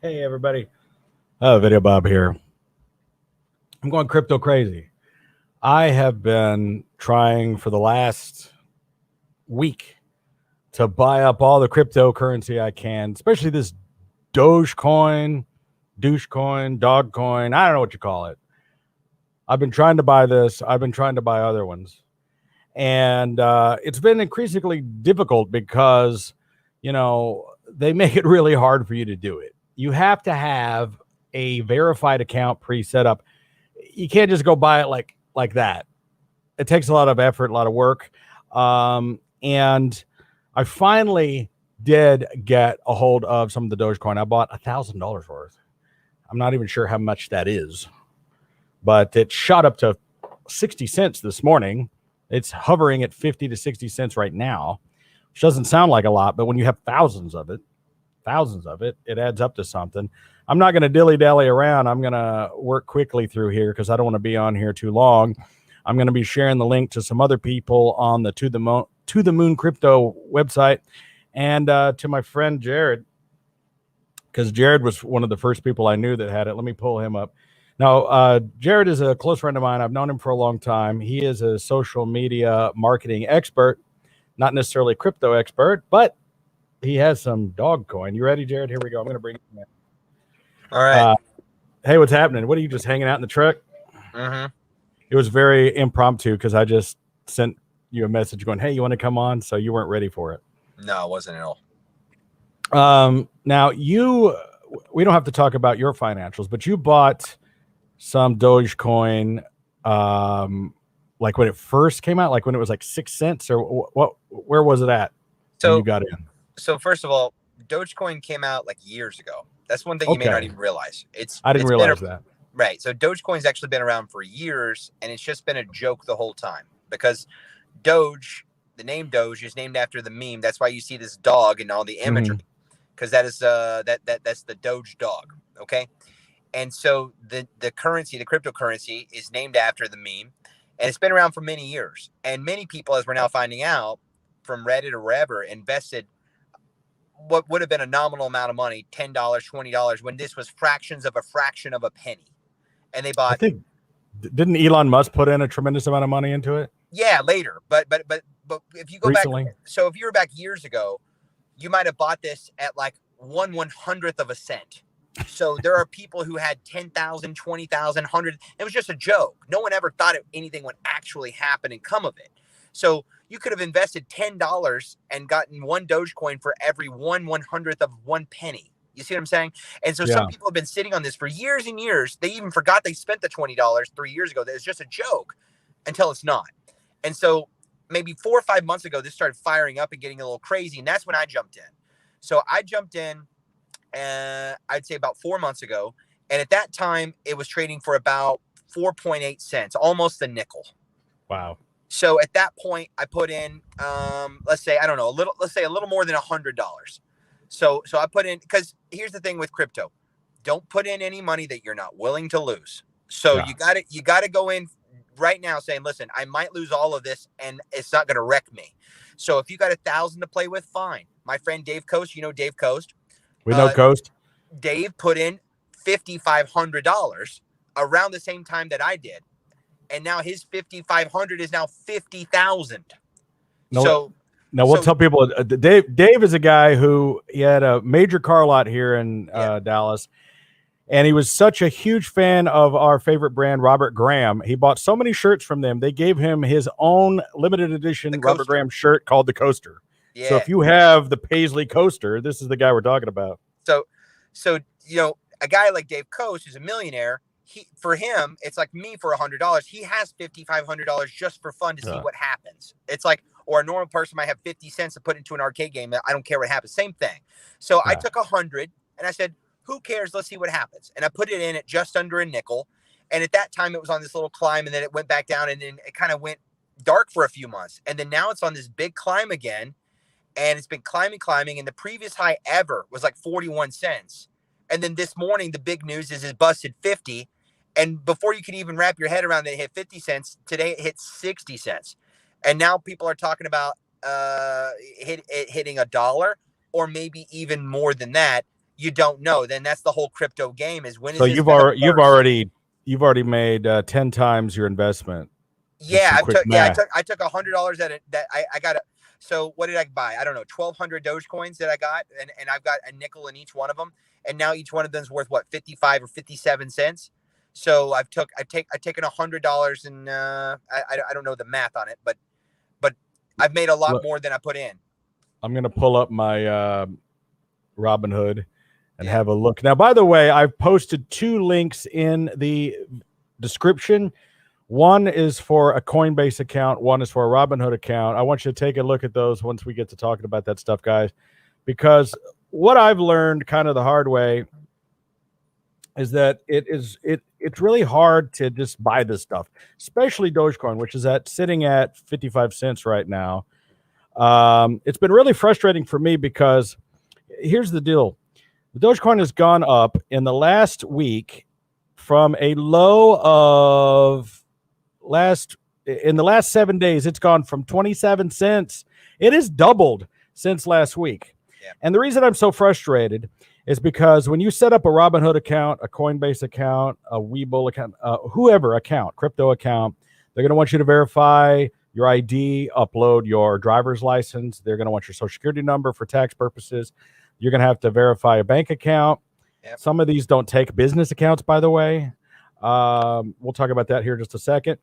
Hey everybody, Videobob here. I'm going crypto crazy. I have been trying for the last week to buy up all the cryptocurrency I can, especially this dogecoin, dogcoin. I don't know what you call it. I've been trying to buy this. I've been trying to buy other ones. And it's been increasingly difficult because, they make it really hard for you to do it. You have to have a verified account pre-set up. You can't just go buy it like that. It takes a lot of effort, a lot of work. And I finally did get a hold of some of the Dogecoin. I bought $1,000 worth. I'm not even sure how much that is, but it shot up to 60 cents this morning. It's hovering at 50 to 60 cents right now, which doesn't sound like a lot, but when you have thousands of it, it adds up to something. I'm not going to dilly-dally around. I'm going to work quickly through here because I don't want to be on here too long. I'm going to be sharing the link to some other people on the To the Moon Crypto website and to my friend Jared, because Jared was one of the first people I knew that had it. Let me pull him up. Now, Jared is a close friend of mine. I've known him for a long time. He is a social media marketing expert, not necessarily crypto expert, but he has some dog coin. You ready, Jared? Here we go. I'm going to bring him in. All right. Hey, what's happening? What are you just hanging out in the truck? Mm-hmm. It was very impromptu because I just sent you a message going, hey, you want to come on? So you weren't ready for it. No, it wasn't at all. Now we don't have to talk about your financials, but you bought some Dogecoin, like when it first came out, like when it was like 6 cents, or what? Where was it at when you got in? So first of all, Dogecoin came out like years ago. That's one thing you may not even realize. I didn't realize that. Right. So Dogecoin's actually been around for years, and it's just been a joke the whole time because Doge, the name Doge, is named after the meme. That's why you see this dog and all the imagery, because that is that's the Doge dog. Okay. And so the currency, the cryptocurrency, is named after the meme, and it's been around for many years. And many people, as we're now finding out from Reddit or wherever, invested what would have been a nominal amount of money, $10, $20, when this was fractions of a fraction of a penny. And they bought. I think, didn't Elon Musk put in a tremendous amount of money into it? Yeah, later. But if you go recently back, so if you were back years ago, you might have bought this at like 1/100th of a cent. So there are people who had 10,000, 20,000, 100. It was just a joke. No one ever thought anything would actually happen and come of it. So you could have invested $10 and gotten one Dogecoin for every 1/100th of 1 penny. You see what I'm saying? And so some people have been sitting on this for years and years. They even forgot they spent the $20 3 years ago. That was just a joke until it's not. And so maybe 4 or 5 months ago, this started firing up and getting a little crazy. And that's when I jumped in. So I jumped in, I'd say about 4 months ago. And at that time, it was trading for about 4.8 cents, almost a nickel. Wow. So at that point, I put in, let's say, I don't know, let's say a little more than $100. So I put in, because here's the thing with crypto, don't put in any money that you're not willing to lose. So you got to go in right now saying, listen, I might lose all of this and it's not going to wreck me. So if you got 1,000 to play with, fine. My friend Dave Coast, you know Dave Coast. We know Coast. Dave put in $5,500 around the same time that I did. And now his 5,500 is now 50,000. Now we'll tell people, Dave is a guy who he had a major car lot here in Dallas, and he was such a huge fan of our favorite brand, Robert Graham. He bought so many shirts from them. They gave him his own limited edition Robert Graham shirt called the Coaster. Yeah. So if you have the Paisley Coaster, this is the guy we're talking about. So a guy like Dave Coast, who's a millionaire, for him, it's like me for $100. He has $5,500 just for fun to see what happens. It's like, or a normal person might have 50 cents to put into an arcade game. I don't care what happens. Same thing. So I took 100 and I said, who cares? Let's see what happens. And I put it in at just under a nickel. And at that time, it was on this little climb, and then it went back down, and then it kind of went dark for a few months. And then now it's on this big climb again, and it's been climbing. And the previous high ever was like 41 cents. And then this morning, the big news is it busted 50. And before you can even wrap your head around that, it hit 50 cents. Today, it hit 60 cents. And now people are talking about hitting $1, or maybe even more than that. You don't know. Then that's the whole crypto game. Is when so is this you've burst? already made 10 times your investment. Yeah, Math. I took $100 at it. That I got it. So what did I buy? I don't know, 1,200 Dogecoins that I got, and I've got a nickel in each one of them, and now each one of them is worth what, 55 or 57 cents. So I've taken $100, and I don't know the math on it, but I've made a lot more than I put in. I'm gonna pull up my Robinhood and have a look. Now, by the way, I've posted 2 links in the description. One is for a Coinbase account. One is for a Robinhood account. I want you to take a look at those once we get to talking about that stuff, guys, because what I've learned kind of the hard way is that it's really hard to just buy this stuff, especially Dogecoin, which is sitting at 55 cents right now. It's been really frustrating for me because here's the deal. The Dogecoin has gone up in the last week from a low of in the last 7 days. It's gone from 27 cents. It has doubled since last week. Yeah. And the reason I'm so frustrated is because when you set up a Robinhood account, a Coinbase account, a Webull account, whoever account, crypto account, they're going to want you to verify your ID, upload your driver's license. They're going to want your social security number for tax purposes. You're going to have to verify a bank account. Yep. Some of these don't take business accounts, by the way. We'll talk about that here in just a second.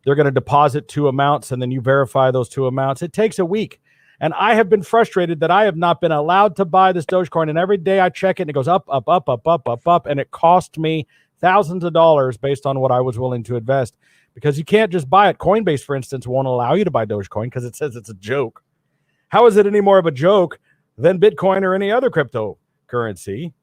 They're going to deposit 2 amounts, and then you verify those 2 amounts. It takes a week. And I have been frustrated that I have not been allowed to buy this Dogecoin. And every day I check it, and it goes up, up, up, up, up, up, up. And it cost me thousands of dollars based on what I was willing to invest, because you can't just buy it. Coinbase, for instance, won't allow you to buy Dogecoin because it says it's a joke. How is it any more of a joke than Bitcoin or any other cryptocurrency?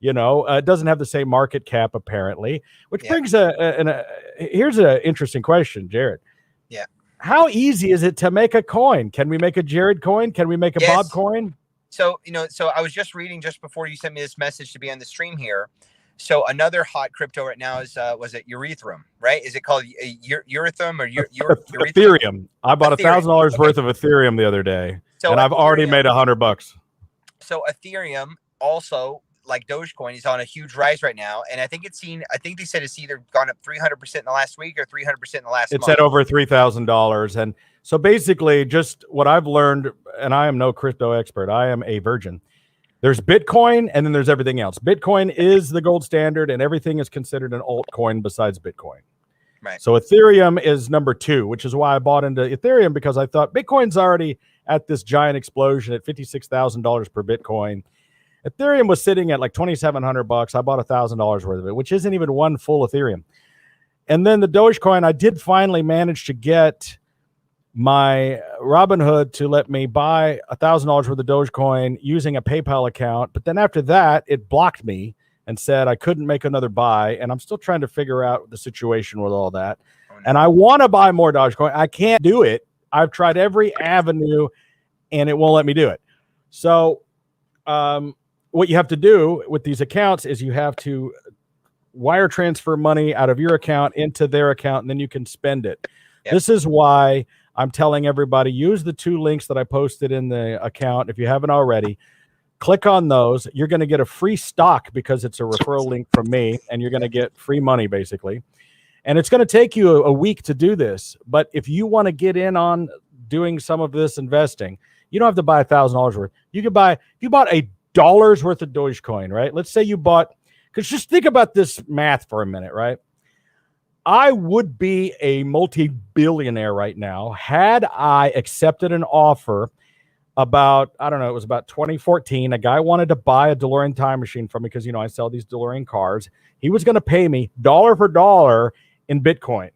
It doesn't have the same market cap, apparently, which brings here's an interesting question, Jared. Yeah. How easy is it to make a coin? Can we make a Jared coin? Can we make a Bob coin? So I was just reading just before you sent me this message to be on the stream here. So another hot crypto right now is, was it Ethereum, right? Is it called Ethereum or Ethereum? I bought $1,000 worth of Ethereum the other day, and I've already made $100. So Ethereum also, like Dogecoin, is on a huge rise right now, and I think they said it's either gone up 300% in the last week or 300% in the last month. It's at over $3,000, and so basically, just what I've learned, and I am no crypto expert, I am a virgin. There's Bitcoin, and then there's everything else. Bitcoin is the gold standard, and everything is considered an altcoin besides Bitcoin. Right. So Ethereum is number 2, which is why I bought into Ethereum, because I thought Bitcoin's already at this giant explosion at $56,000 per Bitcoin. Ethereum was sitting at like $2,700. I bought $1,000 worth of it, which isn't even one full Ethereum. And then the Dogecoin, I did finally manage to get my Robinhood to let me buy $1,000 worth of Dogecoin using a PayPal account. But then after that, it blocked me and said I couldn't make another buy. And I'm still trying to figure out the situation with all that. Oh, no. And I want to buy more Dogecoin. I can't do it. I've tried every avenue, and it won't let me do it. So what you have to do with these accounts is you have to wire transfer money out of your account into their account, and then you can spend it. Yep. This is why I'm telling everybody, use the 2 links that I posted in the account. If you haven't already, click on those. You're going to get a free stock because it's a referral link from me, and you're going to get free money, basically. And it's going to take you a week to do this. But if you want to get in on doing some of this investing, you don't have to buy $1,000 worth. You could buy, if you bought $1 worth of Dogecoin, right? Let's say you bought, because just think about this math for a minute, right? I would be a multi-billionaire right now had I accepted an offer about, I don't know, it was about 2014. A guy wanted to buy a DeLorean time machine from me because, I sell these DeLorean cars. He was going to pay me dollar for dollar in Bitcoin.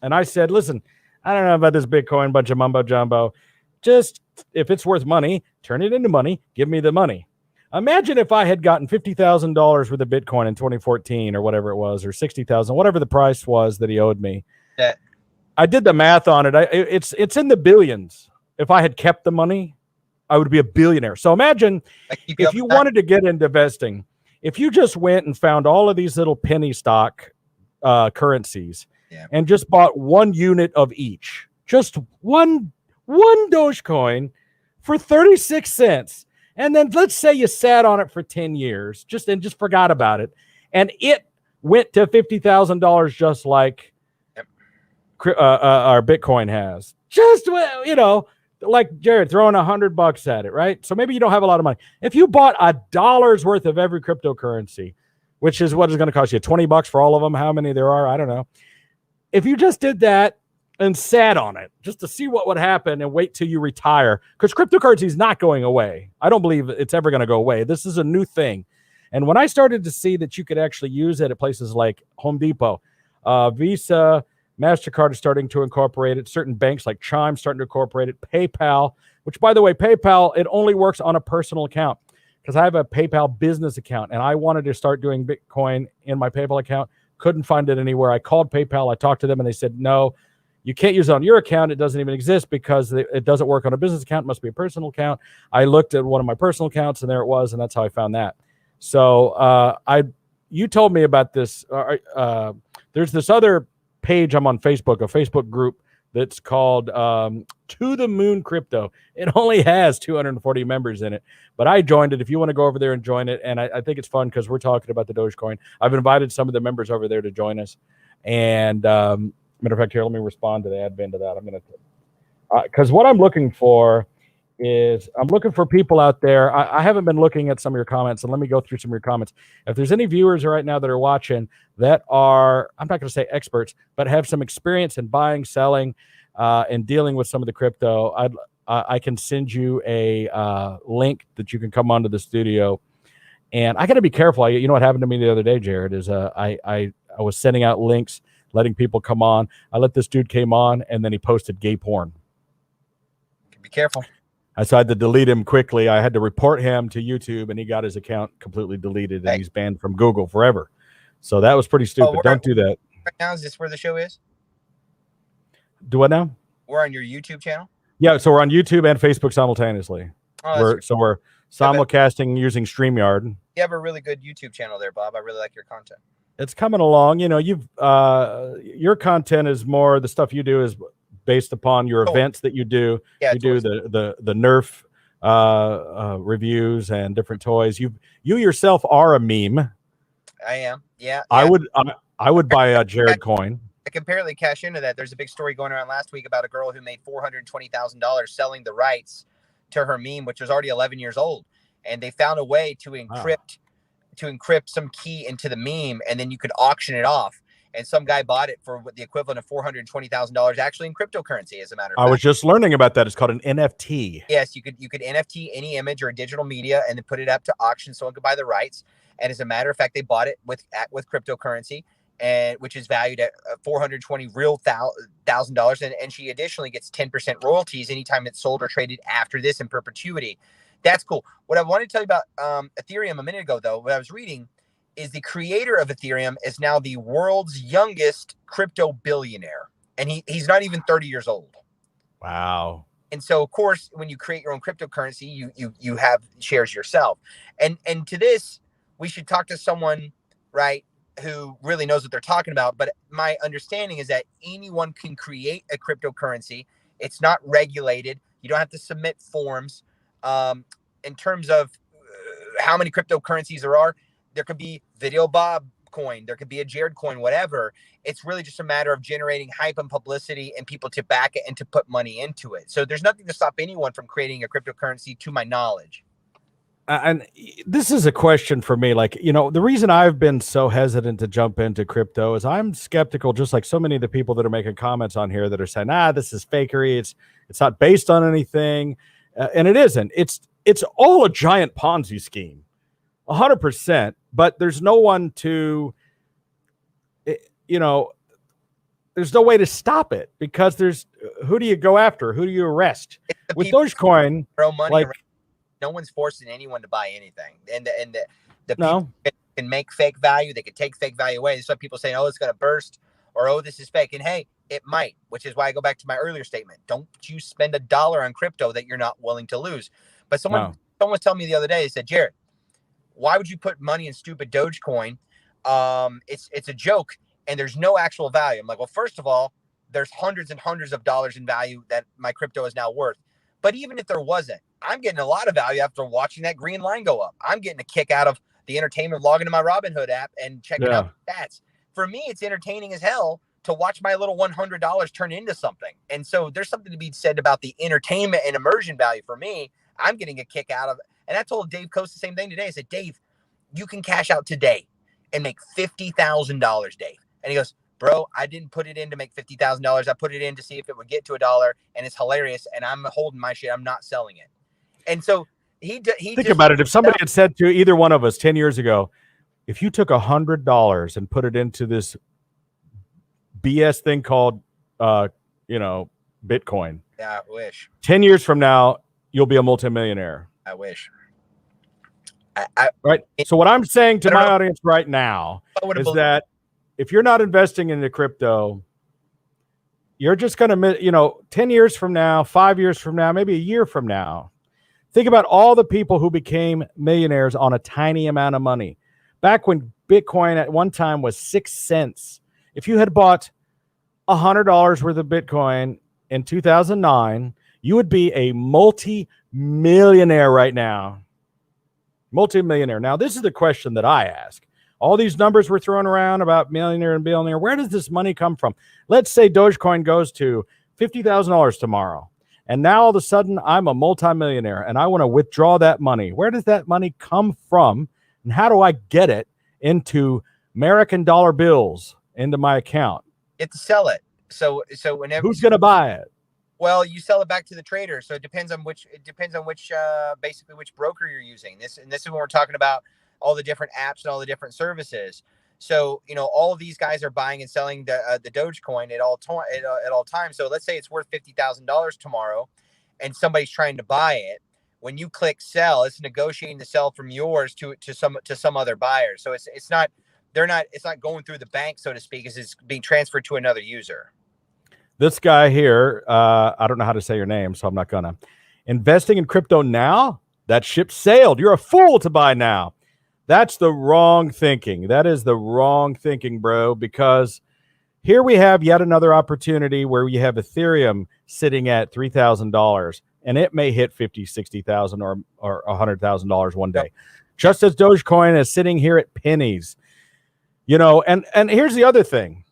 And I said, listen, I don't know about this Bitcoin, bunch of mumbo jumbo. Just if it's worth money, turn it into money. Give me the money. Imagine if I had gotten $50,000 worth of Bitcoin in 2014 or whatever it was, or $60,000, whatever the price was that he owed me. Yeah. I did the math on it. It's in the billions. If I had kept the money, I would be a billionaire. So imagine if you wanted to get into investing, if you just went and found all of these little penny stock currencies and just bought 1 unit of each, just one one Dogecoin for 36 cents. And then let's say you sat on it for 10 years, just forgot about it. And it went to $50,000 just like our Bitcoin has. Just, like Jared throwing $100 at it, right? So maybe you don't have a lot of money. If you bought $1 worth of every cryptocurrency, which is what is going to cost you $20 for all of them, how many there are, I don't know. If you just did that and sat on it just to see what would happen and wait till you retire, because cryptocurrency is not going away. I don't believe it's ever going to go away. This is a new thing. And when I started to see that you could actually use it at places like Home Depot, Visa, MasterCard is starting to incorporate it. Certain banks like Chime starting to incorporate it. PayPal, which, by the way, PayPal, it only works on a personal account, because I have a PayPal business account, and I wanted to start doing Bitcoin in my PayPal account. Couldn't find it anywhere. I called PayPal. I talked to them, and they said, no, you can't use it on your account. It doesn't even exist because it doesn't work on a business account. It must be a personal account. I looked at one of my personal accounts, and there it was, and that's how I found that. So you told me about this. There's this other page I'm on Facebook, a Facebook group that's called To the Moon Crypto. It only has 240 members in it, but I joined it. If you want to go over there and join it, and I think it's fun because we're talking about the Dogecoin. I've invited some of the members over there to join us. And matter of fact, here, let me respond to the admin to that. I'm going to, because what I'm looking for is I'm looking for people out there. I haven't been looking at some of your comments, and let me go through some of your comments. If there's any viewers right now that are watching that are, I'm not going to say experts, but have some experience in buying, selling, and dealing with some of the crypto, I can send you a link that you can come onto the studio. And I got to be careful. You know what happened to me the other day, Jared, is I was sending out links, letting people come on. I let this dude came on, and then he posted gay porn. Be careful. So I had to delete him quickly. I had to report him to YouTube, and he got his account completely deleted, and he's banned from Google forever. So that was pretty stupid. Don't do that. Right now, is this where the show is? Do what now? We're on your YouTube channel? Yeah, so we're on YouTube and Facebook simultaneously. We're simulcasting using StreamYard. You have a really good YouTube channel there, Bob. I really like your content. It's coming along. You know, your content is more, the stuff you do is based upon your events that you do. Yeah, you do the Nerf reviews and different toys. You yourself are a meme. I am. Yeah. I would buy a Jared coin. I can apparently cash into that. There's a big story going around last week about a girl who made $420,000 selling the rights to her meme, which was already 11 years old, and they found a way to encrypt some key into the meme, and then you could auction it off. And some guy bought it for the equivalent of $420,000, actually in cryptocurrency, as a matter of fact. I was just learning about that. It's called an NFT. Yes, you could NFT any image or digital media and then put it up to auction. Someone could buy the rights. And as a matter of fact, they bought it with cryptocurrency, and which is valued at $420,000. And she additionally gets 10% royalties anytime it's sold or traded after this in perpetuity. That's cool. What I wanted to tell you about Ethereum a minute ago, though, what I was reading is the creator of Ethereum is now the world's youngest crypto billionaire. And he's not even 30 years old. Wow. And so, of course, when you create your own cryptocurrency, you have shares yourself. And to this, we should talk to someone, right, who really knows what they're talking about. But my understanding is that anyone can create a cryptocurrency. It's not regulated. You don't have to submit forms. In terms of how many cryptocurrencies there could be Videobob coin, there could be a Jared coin, whatever. It's really just a matter of generating hype and publicity and people to back it and to put money into it. So there's nothing to stop anyone from creating a cryptocurrency, to my knowledge. And this is a question for me. Like, you know, the reason I've been so hesitant to jump into crypto is I'm skeptical, just like so many of the people that are making comments on here that are saying, this is fakery. It's not based on anything. And it isn't. It's all a giant Ponzi scheme, 100%. But there's no one to, there's no way to stop it, because who do you go after? Who do you arrest? With Dogecoin, throw money around. No one's forcing anyone to buy anything. And the people can make fake value. They can take fake value away. Some people saying, it's going to burst, or, this is fake. And hey, it might, which is why I go back to my earlier statement. Don't you spend $1 on crypto that you're not willing to lose. But someone was telling me the other day, they said, Jared, why would you put money in stupid Dogecoin? It's a joke, and there's no actual value. I'm like, well, first of all, there's hundreds and hundreds of dollars in value that my crypto is now worth. But even if there wasn't, I'm getting a lot of value after watching that green line go up. I'm getting a kick out of the entertainment of logging to my Robinhood app and checking out the stats. For me, it's entertaining as hell to watch my little $100 turn into something. And so there's something to be said about the entertainment and immersion value. For me, I'm getting a kick out of it. And I told Dave Coase the same thing today. I said, Dave, you can cash out today and make $50,000, Dave. And he goes, bro, I didn't put it in to make $50,000. I put it in to see if it would get to $1, and it's hilarious. And I'm holding my shit. I'm not selling it. And so he think about it. If somebody had said to either one of us 10 years ago, if you took $100 and put it into this BS thing called, Bitcoin. Yeah, I wish. 10 years from now, you'll be a multimillionaire. I wish. Right. So what I'm saying to my audience right now is that if you're not investing into crypto, you're just going to, 10 years from now, 5 years from now, maybe a year from now, think about all the people who became millionaires on a tiny amount of money. Back when Bitcoin at one time was 6 cents, if you had bought $100 worth of Bitcoin in 2009, you would be a multi-millionaire right now. Multi-millionaire. Now, this is the question that I ask. All these numbers we're throwing around about millionaire and billionaire, where does this money come from? Let's say Dogecoin goes to $50,000 tomorrow, and now all of a sudden I'm a multi-millionaire and I want to withdraw that money. Where does that money come from, and how do I get it into American dollar bills into my account? You have to sell it. So whenever who's going to buy it? Well, you sell it back to the trader. So it depends on which basically which broker you're using. This is when we're talking about all the different apps and all the different services. So, all of these guys are buying and selling the Dogecoin at all times. So let's say it's worth $50,000 tomorrow and somebody's trying to buy it. When you click sell, it's negotiating to sell from yours to some other buyer. So it's not going through the bank, so to speak, it's being transferred to another user. This guy here, I don't know how to say your name, so I'm not gonna. Investing in crypto now? That ship sailed. You're a fool to buy now. That's the wrong thinking. That is the wrong thinking, bro, because here we have yet another opportunity where you have Ethereum sitting at $3,000, and it may hit $50,000, $60,000 or $100,000 one day. Yep. Just as Dogecoin is sitting here at pennies. And here's the other thing.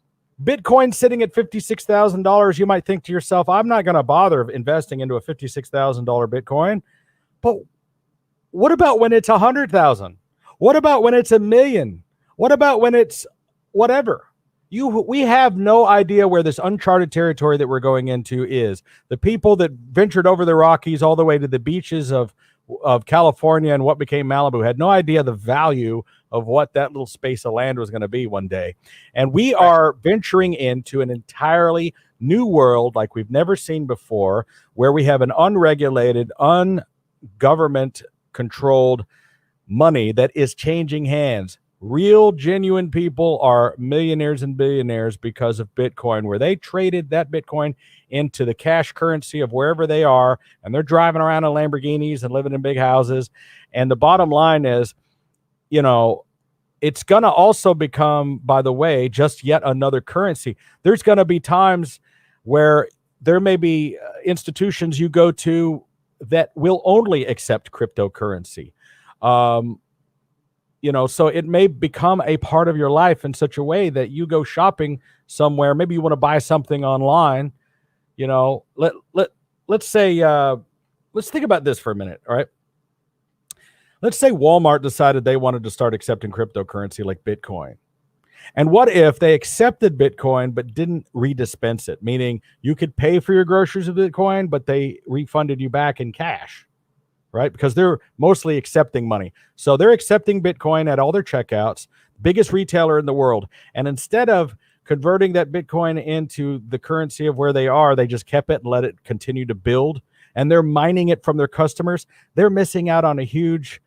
Bitcoin sitting at $56,000, you might think to yourself, I'm not going to bother investing into a $56,000 Bitcoin. But what about when it's 100,000? What about when it's 1 million? What about when it's whatever? We have no idea where this uncharted territory that we're going into is. The people that ventured over the Rockies all the way to the beaches of California and what became Malibu had no idea the value of what that little space of land was going to be one day. And we are venturing into an entirely new world like we've never seen before, where we have an unregulated, ungovernment controlled money that is changing hands. Real, genuine people are millionaires and billionaires because of Bitcoin, where they traded that Bitcoin into the cash currency of wherever they are, and they're driving around in Lamborghinis and living in big houses. And the bottom line is, it's going to also become, by the way, just yet another currency. There's going to be times where there may be institutions you go to that will only accept cryptocurrency. So it may become a part of your life in such a way that you go shopping somewhere. Maybe you want to buy something online. Let's say, let's think about this for a minute. All right. Let's say Walmart decided they wanted to start accepting cryptocurrency like Bitcoin. And what if they accepted Bitcoin but didn't redispense it? Meaning you could pay for your groceries with Bitcoin, but they refunded you back in cash, right? Because they're mostly accepting money. So they're accepting Bitcoin at all their checkouts, biggest retailer in the world. And instead of converting that Bitcoin into the currency of where they are, they just kept it and let it continue to build. And they're mining it from their customers. They're missing out on a huge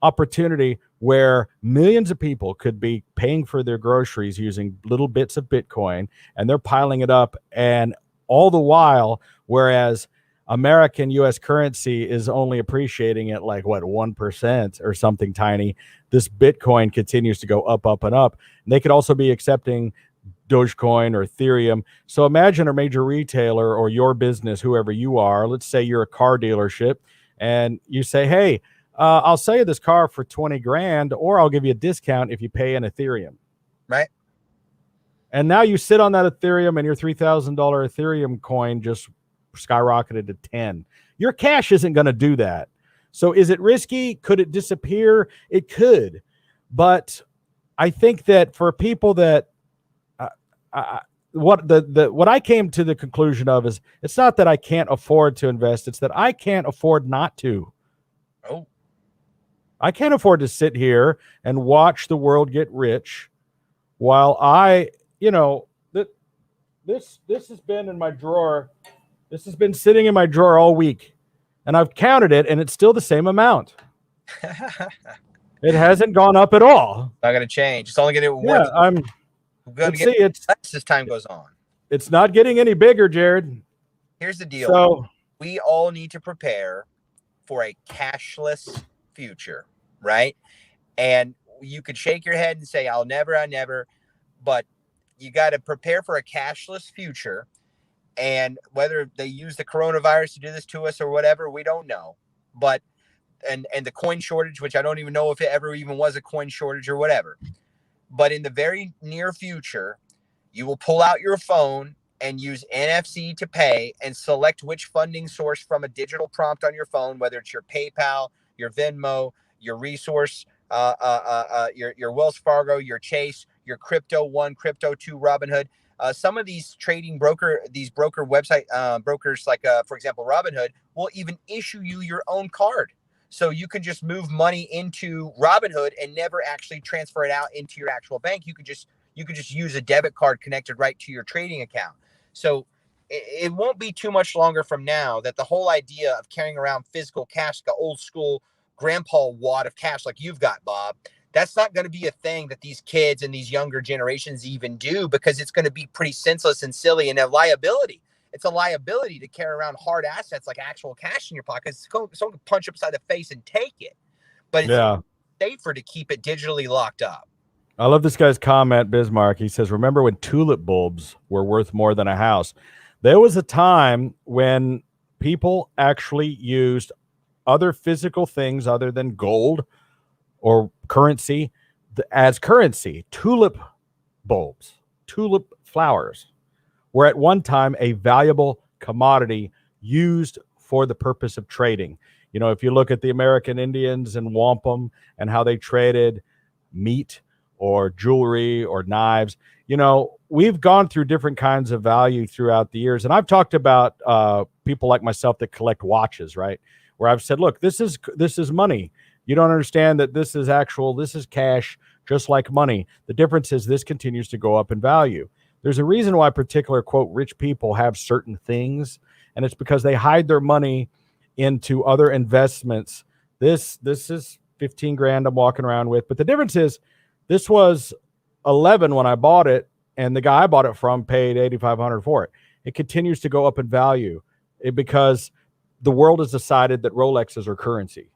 opportunity where millions of people could be paying for their groceries using little bits of Bitcoin, and they're piling it up. And all the while, whereas American US currency is only appreciating at 1% or something tiny, this Bitcoin continues to go up, up, and up. And they could also be accepting Dogecoin or Ethereum. So imagine a major retailer or your business, whoever you are. Let's say you're a car dealership and you say, hey, I'll sell you this car for 20 grand, or I'll give you a discount if you pay in Ethereum. Right. And now you sit on that Ethereum and your $3,000 Ethereum coin just skyrocketed to 10. Your cash isn't going to do that. So is it risky? Could it disappear? It could. But I think that for people that what I came to the conclusion of is it's not that I can't afford to invest. It's that I can't afford not to. Oh. I can't afford to sit here and watch the world get rich while I, this has been in my drawer. This has been sitting in my drawer all week, and I've counted it, and it's still the same amount. It hasn't gone up at all. Not going to change. It's only going to get I'm going to get less as time goes on. It's not getting any bigger, Jared. Here's the deal. So we all need to prepare for a cashless future, right? And you could shake your head and say, I never, but you got to prepare for a cashless future. And whether they use the coronavirus to do this to us or whatever, we don't know. But and the coin shortage, which I don't even know if it ever even was a coin shortage or whatever. But in the very near future, you will pull out your phone and use NFC to pay and select which funding source from a digital prompt on your phone, whether it's your PayPal, your Venmo, your Resource, your Wells Fargo, your Chase, your Crypto One, Crypto Two, Robinhood. Some of these broker website brokers, like for example, Robinhood, will even issue you your own card. So you can just move money into Robinhood and never actually transfer it out into your actual bank. You could just use a debit card connected right to your trading account. So it won't be too much longer from now that the whole idea of carrying around physical cash, the old school grandpa wad of cash like you've got, Bob, that's not going to be a thing that these kids and these younger generations even do, because it's going to be pretty senseless and silly and a liability. It's a liability to carry around hard assets like actual cash in your pocket. Someone can punch you upside the face and take it. But it's safer to keep it digitally locked up. I love this guy's comment, Bismarck. He says, remember when tulip bulbs were worth more than a house? There was a time when people actually used other physical things other than gold or currency as currency. Tulip bulbs, tulip flowers were at one time a valuable commodity used for the purpose of trading. If you look at the American Indians and wampum and how they traded meat or jewelry or knives, we've gone through different kinds of value throughout the years. And I've talked about people like myself that collect watches, right? Where I've said, look, this is money. You don't understand that this is cash, just like money. The difference is this continues to go up in value. There's a reason why particular, quote, rich people have certain things, and it's because they hide their money into other investments. This is 15 grand I'm walking around with, but the difference is this was 11 when I bought it, and the guy I bought it from paid $8,500 for it. It continues to go up in value because the world has decided that Rolexes are currency.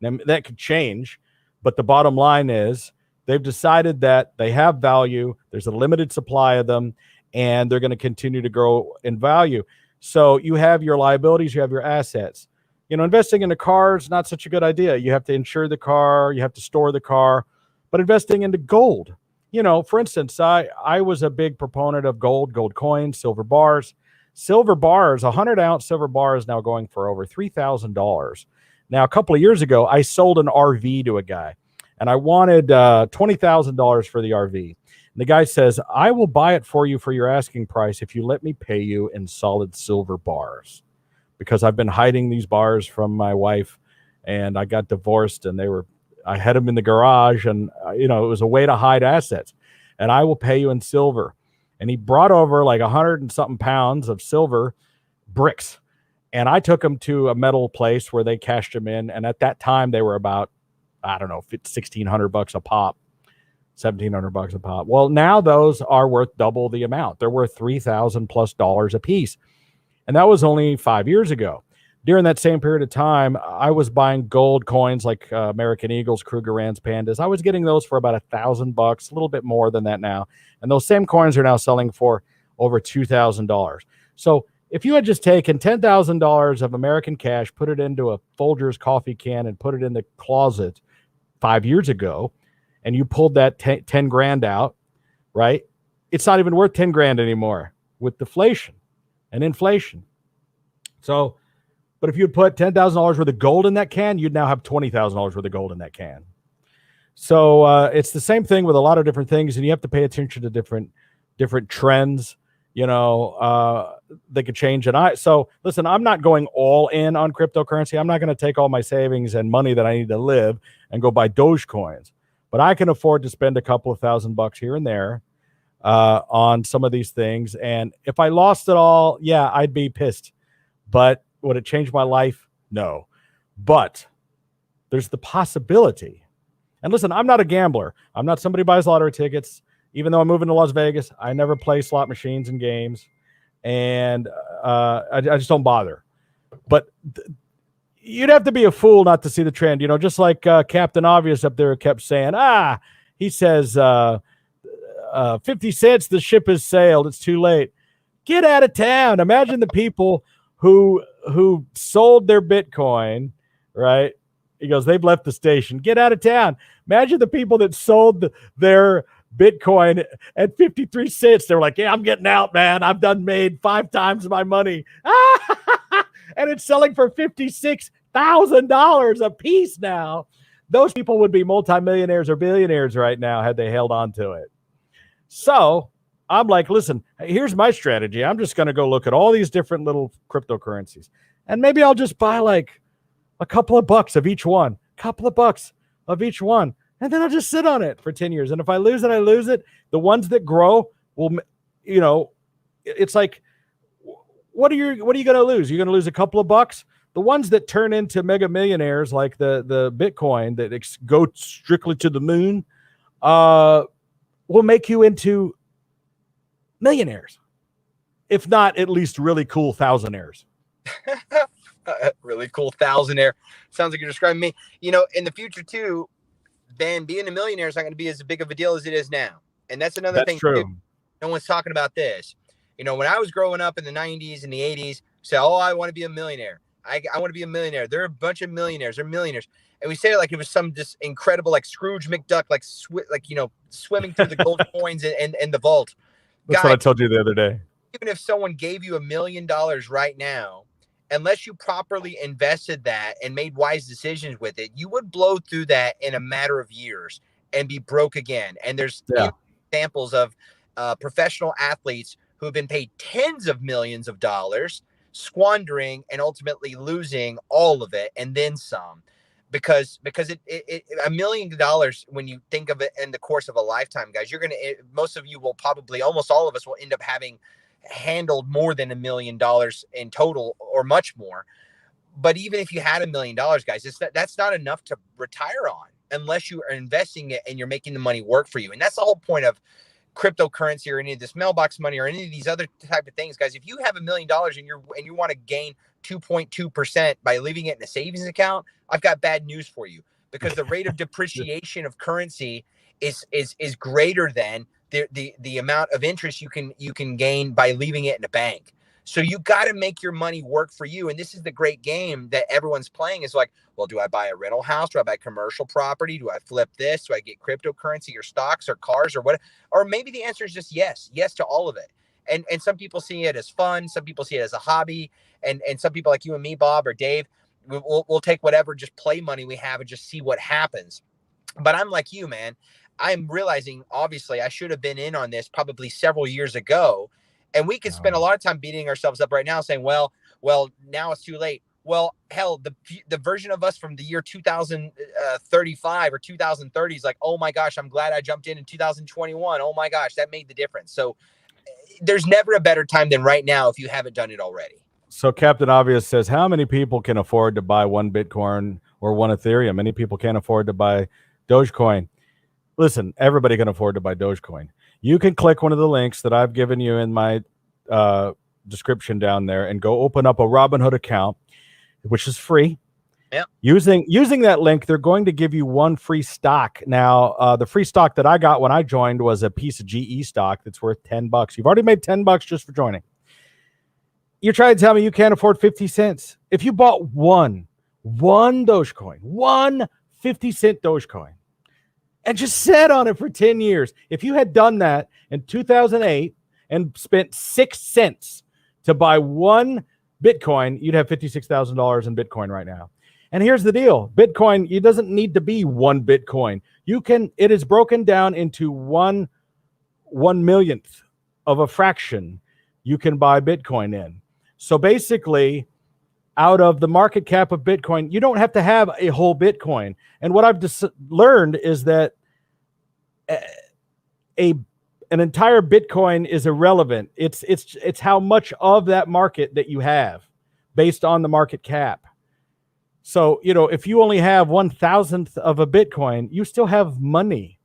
Now, that could change, but the bottom line is they've decided that they have value. There's a limited supply of them, and they're going to continue to grow in value. So you have your liabilities, you have your assets. Investing in a car is not such a good idea. You have to insure the car, you have to store the car, but investing into gold, for instance, I was a big proponent of gold coins, silver bars. Silver bars, 100-ounce silver bar is now going for over $3,000. Now, a couple of years ago, I sold an RV to a guy, and I wanted $20,000 for the RV. And the guy says, I will buy it for you for your asking price if you let me pay you in solid silver bars, because I've been hiding these bars from my wife, and I got divorced, and I had them in the garage, and it was a way to hide assets. And I will pay you in silver. And he brought over like 100 and something pounds of silver bricks. And I took them to a metal place where they cashed them in. And at that time, they were about, I don't know, $1,600 a pop, $1,700 a pop. Well, now those are worth double the amount. They're worth $3,000+ a piece. And that was only 5 years ago. during that same period of time, I was buying gold coins like American Eagles, Krugerrands, Pandas. I was getting those for about $1,000, a little bit more than that now. And those same coins are now selling for over $2,000. So if you had just taken $10,000 of American cash, put it into a Folgers coffee can and put it in the closet 5 years ago, and you pulled that 10 grand out, right? It's not even worth 10 grand anymore with deflation and inflation. So, but if you had put $10,000 worth of gold in that can, you'd now have $20,000 worth of gold in that can. So it's the same thing with a lot of different things, and you have to pay attention to different trends. You know, they could change. And so listen, I'm not going all in on cryptocurrency. I'm not going to take all my savings and money that I need to live and go buy Dogecoins. But I can afford to spend a couple of $1,000 here and there on some of these things. And if I lost it all, yeah, I'd be pissed. But would it change my life? No. But there's the possibility. And listen, I'm not a gambler. I'm not somebody who buys lottery tickets. Even though I'm moving to Las Vegas, I never play slot machines and games. And I just don't bother. But you'd have to be a fool not to see the trend. You know, just like Captain Obvious up there kept saying, he says, 50 cents, the ship has sailed. It's too late. Get out of town. Imagine the people who sold their Bitcoin, right? He goes, they've left the station. Get out of town. Imagine the people that sold their Bitcoin at 53 cents. They're like, yeah, I'm getting out, man. I've done made 5 times my money. And it's selling for $56,000 a piece now. Those people would be multimillionaires or billionaires right now had they held on to it. So I'm like, listen, here's my strategy. I'm just going to go look at all these different little cryptocurrencies. And maybe I'll just buy like a couple of bucks of each one, And then I'll just sit on it for 10 years. And if I lose it, I lose it. The ones that grow will, you know, it's like, what are you going to lose? You're going to lose a couple of bucks. The ones that turn into mega millionaires, like the Bitcoin that go strictly to the moon, will make you into millionaires, if not at least really cool thousandaires. Really cool thousandaire. Sounds like you're describing me. You know, in the future too, Ben, being a millionaire is not going to be as big of a deal as it is now. And that's another thing. True. Too. No one's talking about this. You know, when I was growing up in the 90s and the 80s, say, oh, I want to be a millionaire. I want to be a millionaire. There are a bunch of millionaires. They're millionaires. And we say it like it was some just incredible, like Scrooge McDuck, like swimming through the gold coins and the vault. That's Guys, what I told you the other day. Even if someone gave you $1 million right now, unless you properly invested that and made wise decisions with it, you would blow through that in a matter of years and be broke again. And there's examples of professional athletes who have been paid tens of millions of dollars, squandering and ultimately losing all of it and then some, because $1 million, when you think of it in the course of a lifetime, guys, most of you will probably, almost all of us will end up having handled more than $1 million in total or much more. But even if you had $1 million, guys, that's not enough to retire on unless you are investing it and you're making the money work for you. And that's the whole point of cryptocurrency or any of this mailbox money or any of these other type of things, guys. If you have $1 million and you want to gain 2.2% by leaving it in a savings account, I've got bad news for you, because the rate of depreciation of currency is greater than the amount of interest you can gain by leaving it in a bank. So you got to make your money work for you. And this is the great game that everyone's playing, is like, well, do I buy a rental house? Do I buy commercial property? Do I flip this? Do I get cryptocurrency or stocks or cars or what? Or maybe the answer is just yes to all of it. And some people see it as fun. Some people see it as a hobby. And some people like you and me, Bob or Dave, we'll take whatever just play money we have and just see what happens. But I'm like you, man. I'm realizing, obviously, I should have been in on this probably several years ago. And we could spend a lot of time beating ourselves up right now saying, well, now it's too late. Well, hell, the version of us from the year 2035 or 2030 is like, oh my gosh, I'm glad I jumped in 2021. Oh my gosh, that made the difference. So there's never a better time than right now if you haven't done it already. So Captain Obvious says, how many people can afford to buy one Bitcoin or one Ethereum? Many people can't afford to buy Dogecoin. Listen, everybody can afford to buy Dogecoin. You can click one of the links that I've given you in my description down there and go open up a Robinhood account. which is free. Yeah. Using that link, they're going to give you one free stock. Now, the free stock that I got when I joined was a piece of GE stock that's worth $10. You've already made $10 just for joining. You're trying to tell me you can't afford 50 cents. If you bought one Dogecoin, one 50-cent Dogecoin, and just sat on it for 10 years, if you had done that in 2008 and spent 6 cents to buy one Bitcoin, you'd have $56,000 in Bitcoin right now. And here's the deal. Bitcoin, it doesn't need to be one Bitcoin. It is broken down into one millionth of a fraction you can buy Bitcoin in. So basically, out of the market cap of Bitcoin, you don't have to have a whole Bitcoin. And what I've learned is that an entire Bitcoin is irrelevant. It's how much of that market that you have based on the market cap. So, if you only have 1,000th of a Bitcoin, you still have money.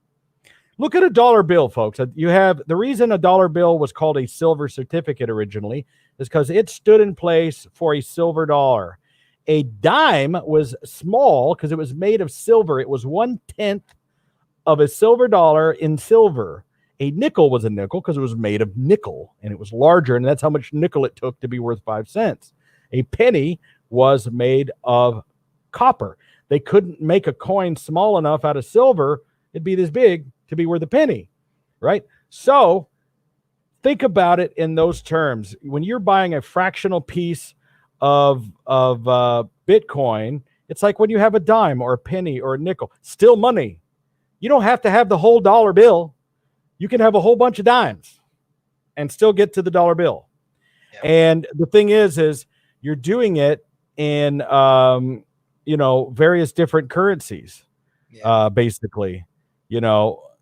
Look at a dollar bill, folks. The reason a dollar bill was called a silver certificate originally is because it stood in place for a silver dollar. A dime was small because it was made of silver. It was 1/10 of a silver dollar in silver. A nickel was a nickel because it was made of nickel, and it was larger, and that's how much nickel it took to be worth 5 cents. A penny was made of copper. They couldn't make a coin small enough out of silver. It'd be this big to be worth a penny, right? So think about it in those terms. When you're buying a fractional piece of Bitcoin, it's like when you have a dime or a penny or a nickel, still money. You don't have to have the whole dollar bill. You can have a whole bunch of dimes and still get to the dollar bill. Yeah. And the thing is you're doing it in, various different currencies, basically.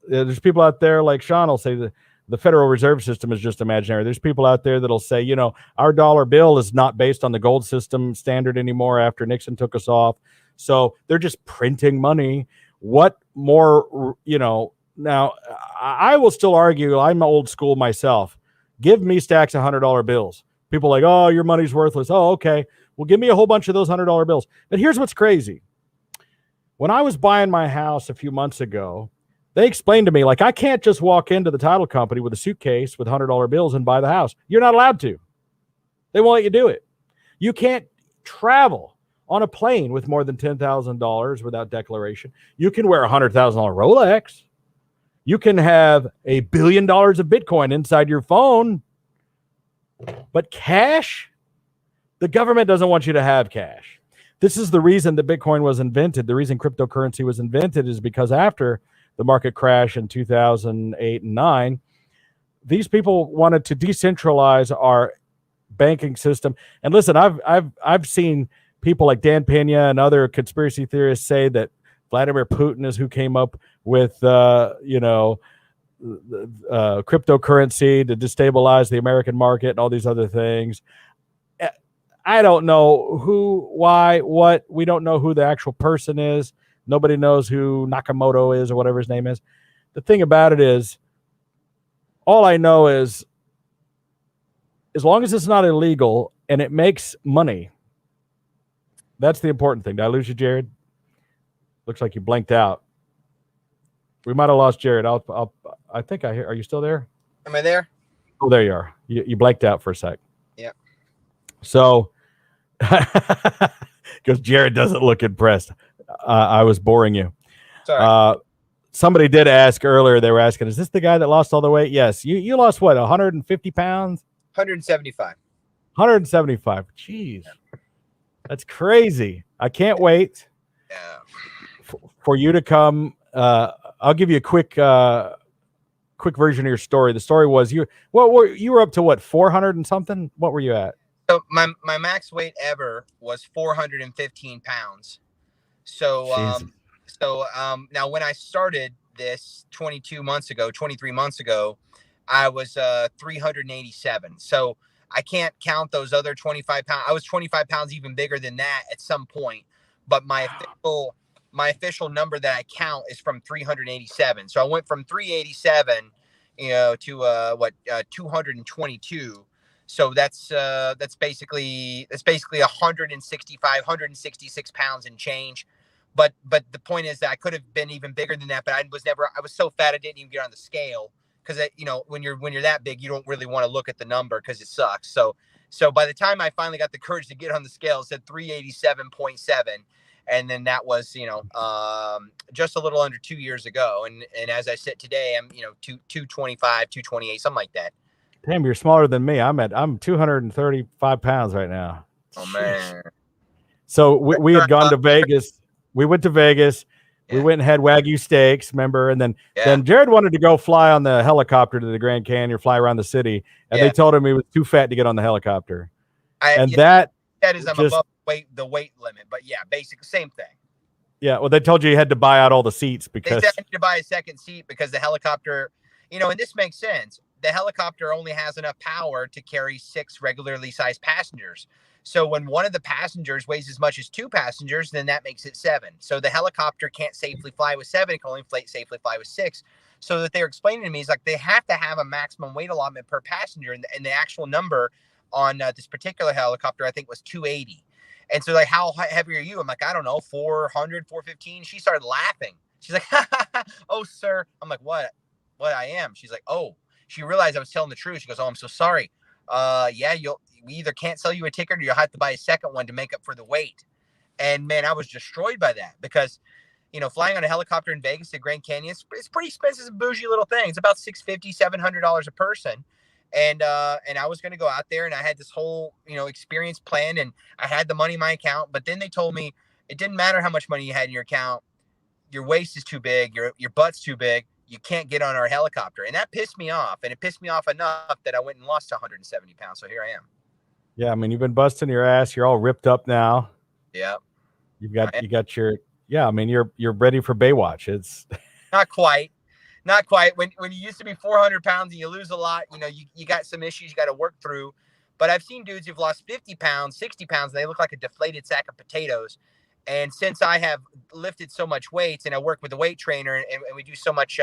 There's people out there like Sean will say that the Federal Reserve System is just imaginary. There's people out there that'll say, our dollar bill is not based on the gold system standard anymore after Nixon took us off. So they're just printing money. What more, now I will still argue, I'm old school myself. Give me stacks of $100 bills. People are like, oh, your money's worthless. Oh, okay. Well, give me a whole bunch of those $100 bills. But here's what's crazy. When I was buying my house a few months ago, they explained to me, I can't just walk into the title company with a suitcase with $100 bills and buy the house. You're not allowed to. They won't let you do it. You can't travel on a plane with more than $10,000 without declaration. You can wear a $100,000 Rolex. You can have $1 billion of Bitcoin inside your phone. But cash, the government doesn't want you to have cash. This is the reason that Bitcoin was invented. The reason cryptocurrency was invented is because after the market crash in 2008 and 9, these people wanted to decentralize our banking system. And listen, I've seen people like Dan Pena and other conspiracy theorists say that Vladimir Putin is who came up with cryptocurrency to destabilize the American market and all these other things. I don't know who, why, what. We don't know who the actual person is. Nobody knows who Nakamoto is or whatever his name is. The thing about it is, all I know is, as long as it's not illegal and it makes money, that's the important thing. Did I lose you, Jared? Looks like you blanked out. We might have lost Jared. I think I hear. Are you still there? Am I there? Oh, there you are. You blanked out for a sec. Yeah. So, because Jared doesn't look impressed. I was boring you. Sorry. Somebody did ask earlier. They were asking, "Is this the guy that lost all the weight?" Yes. You lost what? 150 pounds? 175. 175. Jeez, that's crazy. I can't wait for you to come. I'll give you a quick version of your story. The story was you were up to what, 400 and something? What were you at? So my max weight ever was 415 pounds. So now when I started this 23 months ago, I was 387. So I can't count those other 25 pounds. I was 25 pounds even bigger than that at some point, but my official number that I count is from 387. So I went from 387, to 222. So that's basically 166 pounds and change. But the point is that I could have been even bigger than that, but I was so fat I didn't even get on the scale, because when you're that big, you don't really want to look at the number because it sucks. So by the time I finally got the courage to get on the scale, it said 387.7. And then that was, just a little under 2 years ago. And as I sit today, I'm, 225, 228, something like that. Damn, you're smaller than me. I'm 235 pounds right now. Oh, man. So we had gone to Vegas. We went to Vegas. Yeah. We went and had Wagyu steaks, remember? And then Jared wanted to go fly on the helicopter to the Grand Canyon, fly around the city. And they told him he was too fat to get on the helicopter. That is I'm above the weight limit. But yeah, basically same thing. Yeah, well, they told you had to buy out all the seats because they said to buy a second seat because the helicopter, and this makes sense. The helicopter only has enough power to carry 6 regularly sized passengers. So when one of the passengers weighs as much as 2 passengers, then that makes it 7. So the helicopter can't safely fly with 7; it can only safely fly with 6. So that they're explaining to me is like they have to have a maximum weight allotment per passenger, and the actual number on this particular helicopter I think was 280. And so like, how heavy are you? I'm like, I don't know, 400, 415. She started laughing. She's like, oh, sir. I'm like, what I am? She's like, oh. She realized I was telling the truth. She goes, oh, I'm so sorry. We either can't sell you a ticket or you'll have to buy a second one to make up for the weight. And man, I was destroyed by that because, flying on a helicopter in Vegas to Grand Canyon, it's pretty expensive. It's a bougie little thing. It's about $650, $700 a person. And I was going to go out there and I had this whole, experience planned and I had the money in my account. But then they told me it didn't matter how much money you had in your account. Your waist is too big. Your butt's too big. You can't get on our helicopter. And that pissed me off. And it pissed me off enough that I went and lost 170 pounds. So here I am. Yeah. I mean, you've been busting your ass. You're all ripped up now. Yeah. You got your, I mean, you're ready for Baywatch. It's not quite. When you used to be 400 pounds and you lose a lot, you got some issues you got to work through. But I've seen dudes who've lost 50 pounds, 60 pounds, and they look like a deflated sack of potatoes. And since I have lifted so much weights and I work with a weight trainer and we do so much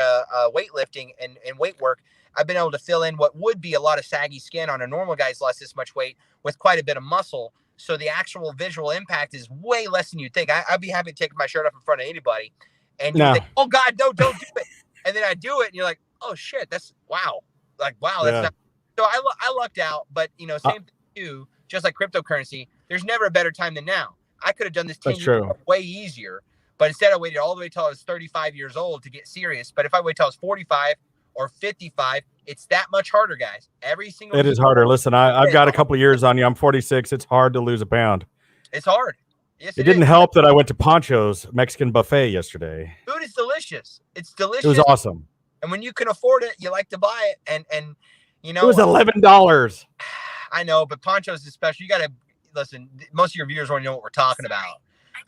weightlifting and weight work, I've been able to fill in what would be a lot of saggy skin on a normal guy's lost this much weight with quite a bit of muscle. So the actual visual impact is way less than you'd think. I'd be happy to take my shirt off in front of anybody. And you think, oh, God, no, don't do it. And then I do it and you're like, oh, shit, that's wow. Like, wow, that's not. So I lucked out. But, same thing too, just like cryptocurrency, there's never a better time than now. I could have done this 10 years way easier, but instead I waited all the way till I was 35 years old to get serious. But if I wait till I was 45 or 55, it's that much harder, guys. Every single it is harder. Listen, I've got a couple of years on you. I'm 46. It's hard to lose a pound. It's hard. Yes, it didn't help that I went to Poncho's Mexican buffet yesterday. Food is delicious. It's delicious. It was awesome. And when you can afford it, you like to buy it. And it was $11. I know, but Poncho's is special. You got to listen. Most of your viewers want to know what we're talking about.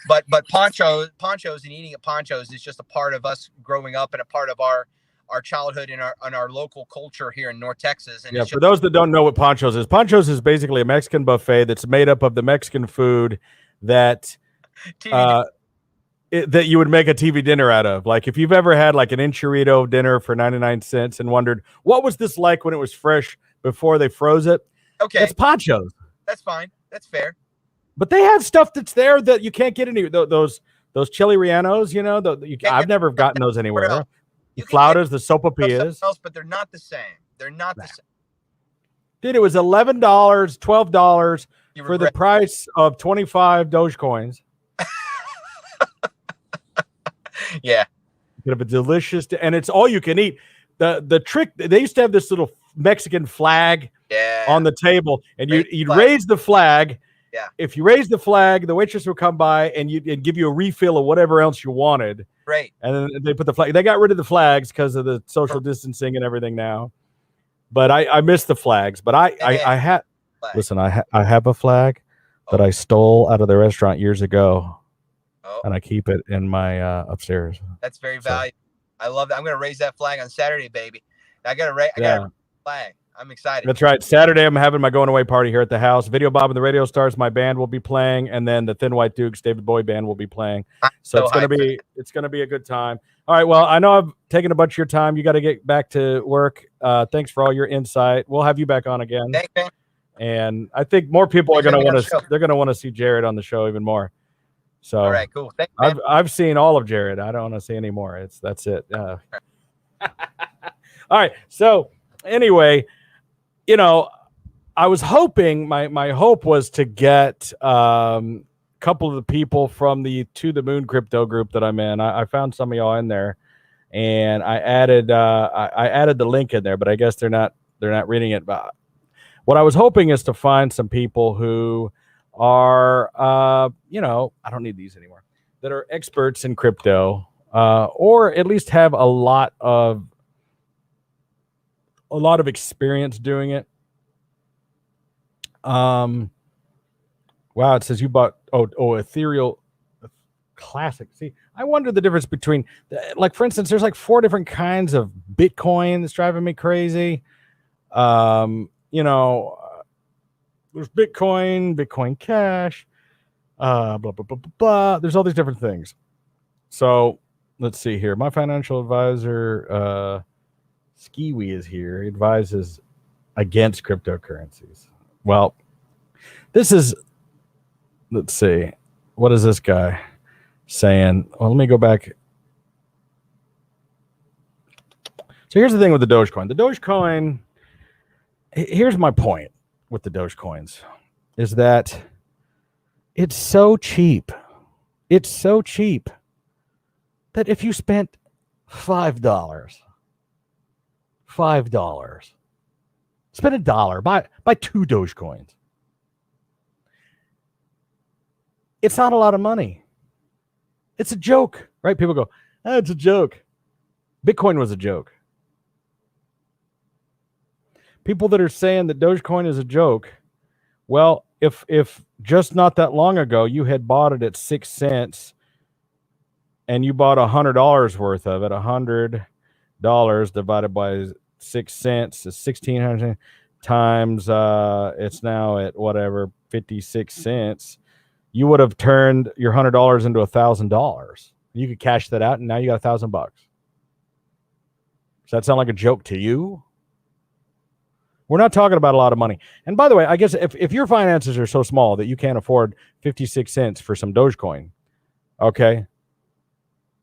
But Poncho's and eating at Poncho's is just a part of us growing up and a part of our childhood and our local culture here in North Texas. And for those that don't know what Poncho's is basically a Mexican buffet that's made up of the Mexican food that that you would make a TV dinner out of. Like if you've ever had like an enchilada dinner for 99 cents and wondered what was this like when it was fresh before they froze it. Okay, that's Poncho's. That's fine. That's fair. But they have stuff that's there that you can't get any those chili rellenos. I've never gotten those anywhere. The flautas, the sopapillas, but they're not the same. They're not the same. Dude, it was $11, $12 for the price of 25 dogecoins. Yeah, you have a delicious, and it's all you can eat. The trick, they used to have this little Mexican flag on the table, and you'd raise the flag. Yeah. If you raise the flag, the waitress would come by and give you a refill of whatever else you wanted. Right. And then they put the flag. They got rid of the flags because of the social distancing and everything now. But I miss the flags. But I had listen. I have a flag that I stole out of the restaurant years ago, and I keep it in my upstairs. That's very valuable. I love that. I'm going to raise that flag on Saturday, baby. I got to raise the flag. I'm excited. That's right. Saturday, I'm having my going away party here at the house. Videobob and the Radio Stars, my band, will be playing, and then the Thin White Dukes, David Bowie band, will be playing. So it's gonna be a good time. All right. Well, I know I've taken a bunch of your time. You got to get back to work. Thanks for all your insight. We'll have you back on again. Thanks, man. And I think more people are Thanks for going to having me on want the to. show. They're going to want to see Jared on the show even more. So All right, cool. Thanks, man. I've seen all of Jared. I don't want to see any more. That's it. All right. So anyway, you know, I was hoping my hope was to get couple of the people from the To the Moon crypto group that I'm in. I found some of y'all in there, and I added the link in there, but I guess they're not reading it. But what I was hoping is to find some people who are I don't need these anymore, that are experts in crypto, or at least have a lot of experience doing it. Wow, it says you bought ethereal classic. See, I wonder the difference between, like, for instance, there's like 4 different kinds of Bitcoin that's driving me crazy. There's Bitcoin Cash, blah blah blah blah blah. There's all these different things. So let's see here. My financial advisor, Skiwi, is here. He advises against cryptocurrencies. Well, this is. Let's see. What is this guy saying? Well, let me go back. So here's the thing with the Dogecoin. The Dogecoin, here's my point with the Dogecoins, is that it's so cheap. It's so cheap that if you spent $5, spend $1, buy 2 Dogecoins. It's not a lot of money. It's a joke, right? People go, oh, it's a joke. Bitcoin was a joke. People that are saying that Dogecoin is a joke, well, if just not that long ago you had bought it at 6 cents and you bought $100 worth of it, $100 divided by 6 cents is 1,600 times, it's now at whatever, 56 cents. You would have turned your $100 into $1,000. You could cash that out, and now you got $1,000. Does that sound like a joke to you? We're not talking about a lot of money. And by the way, I guess if your finances are so small that you can't afford 56 cents for some Dogecoin, okay,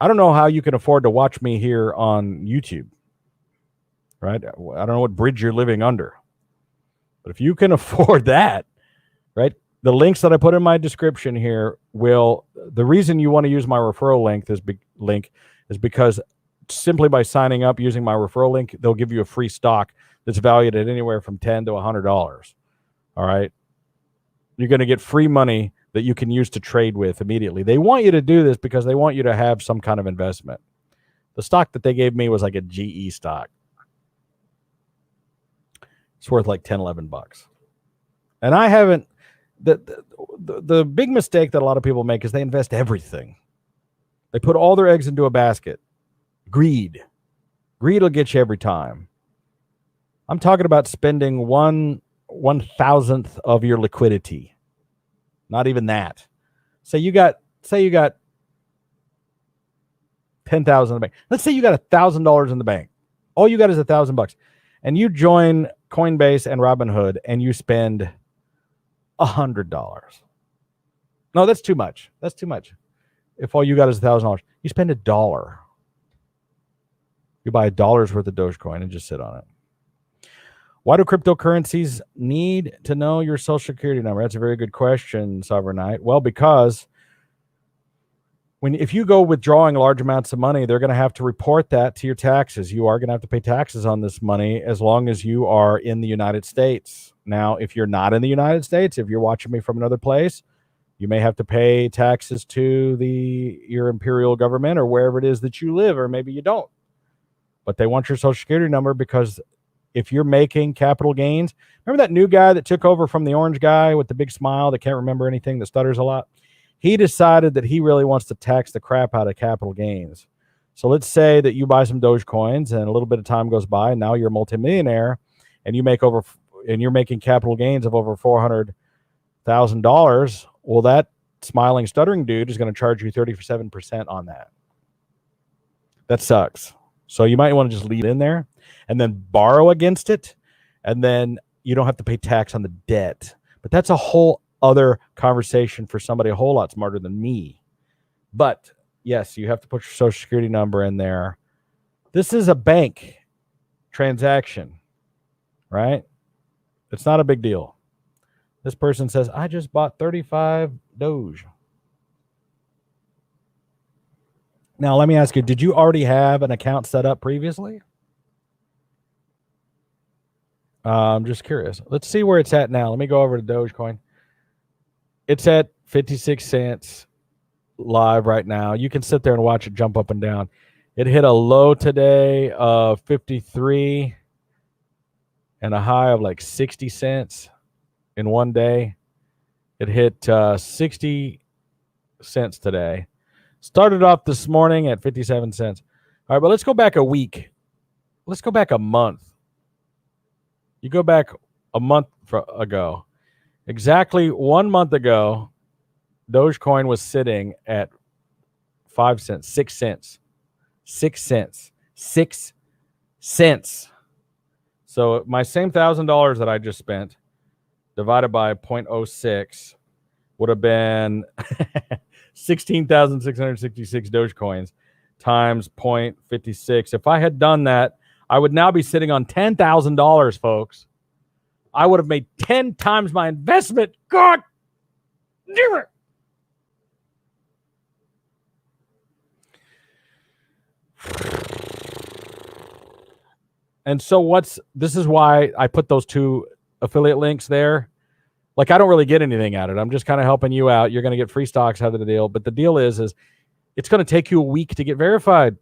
I don't know how you can afford to watch me here on YouTube, right? I don't know what bridge you're living under. But if you can afford that, right? The links that I put in my description here the reason you want to use my referral link is because simply by signing up using my referral link, they'll give you a free stock that's valued at anywhere from $10 to $100. All right. You're going to get free money that you can use to trade with immediately. They want you to do this because they want you to have some kind of investment. The stock that they gave me was like a GE stock. It's worth like 10, $11. And I haven't, the big mistake that a lot of people make is they invest everything. They put all their eggs into a basket. Greed will get you every time. I'm talking about spending 1/1000th of your liquidity. Not even that. Say you got 10,000 in the bank. Let's say you got $1,000 in the bank. All you got is $1,000, and you join Coinbase and Robinhood, and you spend $100. No, that's too much. That's too much. If all you got is $1,000, you spend $1. You buy $1 worth of Dogecoin and just sit on it. Why do cryptocurrencies need to know your social security number? That's a very good question, Sovereign Knight. Well, because if you go withdrawing large amounts of money, they're going to have to report that to your taxes. You are going to have to pay taxes on this money as long as you are in the United States. Now, if you're not in the United States, if you're watching me from another place, you may have to pay taxes to your imperial government or wherever it is that you live, or maybe you don't. But they want your social security number because if you're making capital gains, remember that new guy that took over from the orange guy with the big smile that can't remember anything, that stutters a lot? He decided that he really wants to tax the crap out of capital gains. So let's say that you buy some Dogecoins and a little bit of time goes by and now you're a multimillionaire and you're making capital gains of over $400,000. Well, that smiling, stuttering dude is going to charge you 37% on that. That sucks. So you might want to just leave it in there and then borrow against it. And then you don't have to pay tax on the debt. But that's a whole other conversation for somebody a whole lot smarter than me. But yes, you have to put your social security number in there. This is a bank transaction, right? It's not a big deal. This person says, I just bought 35 Doge. Now, let me ask you, did you already have an account set up previously? I'm just curious. Let's see where it's at now. Let me go over to Dogecoin. It's at 56 cents live right now. You can sit there and watch it jump up and down. It hit a low today of 53 and a high of like 60 cents in one day. It hit 60 cents today. Started off this morning at 57 cents. All right, but let's go back a week. Let's go back a month. You go back a month ago. Exactly 1 month ago, Dogecoin was sitting at 5 cents, 6 cents, 6 cents, 6 cents. So my same $1,000 that I just spent divided by 0.06 would have been 16,666 Dogecoins times 0.56. If I had done that, I would now be sitting on $10,000, folks. I would have made 10 times my investment. God damn it. And so this is why I put those two affiliate links there. Like, I don't really get anything out of it. I'm just kind of helping you out. You're going to get free stocks out of the deal. But the deal is it's going to take you a week to get verified,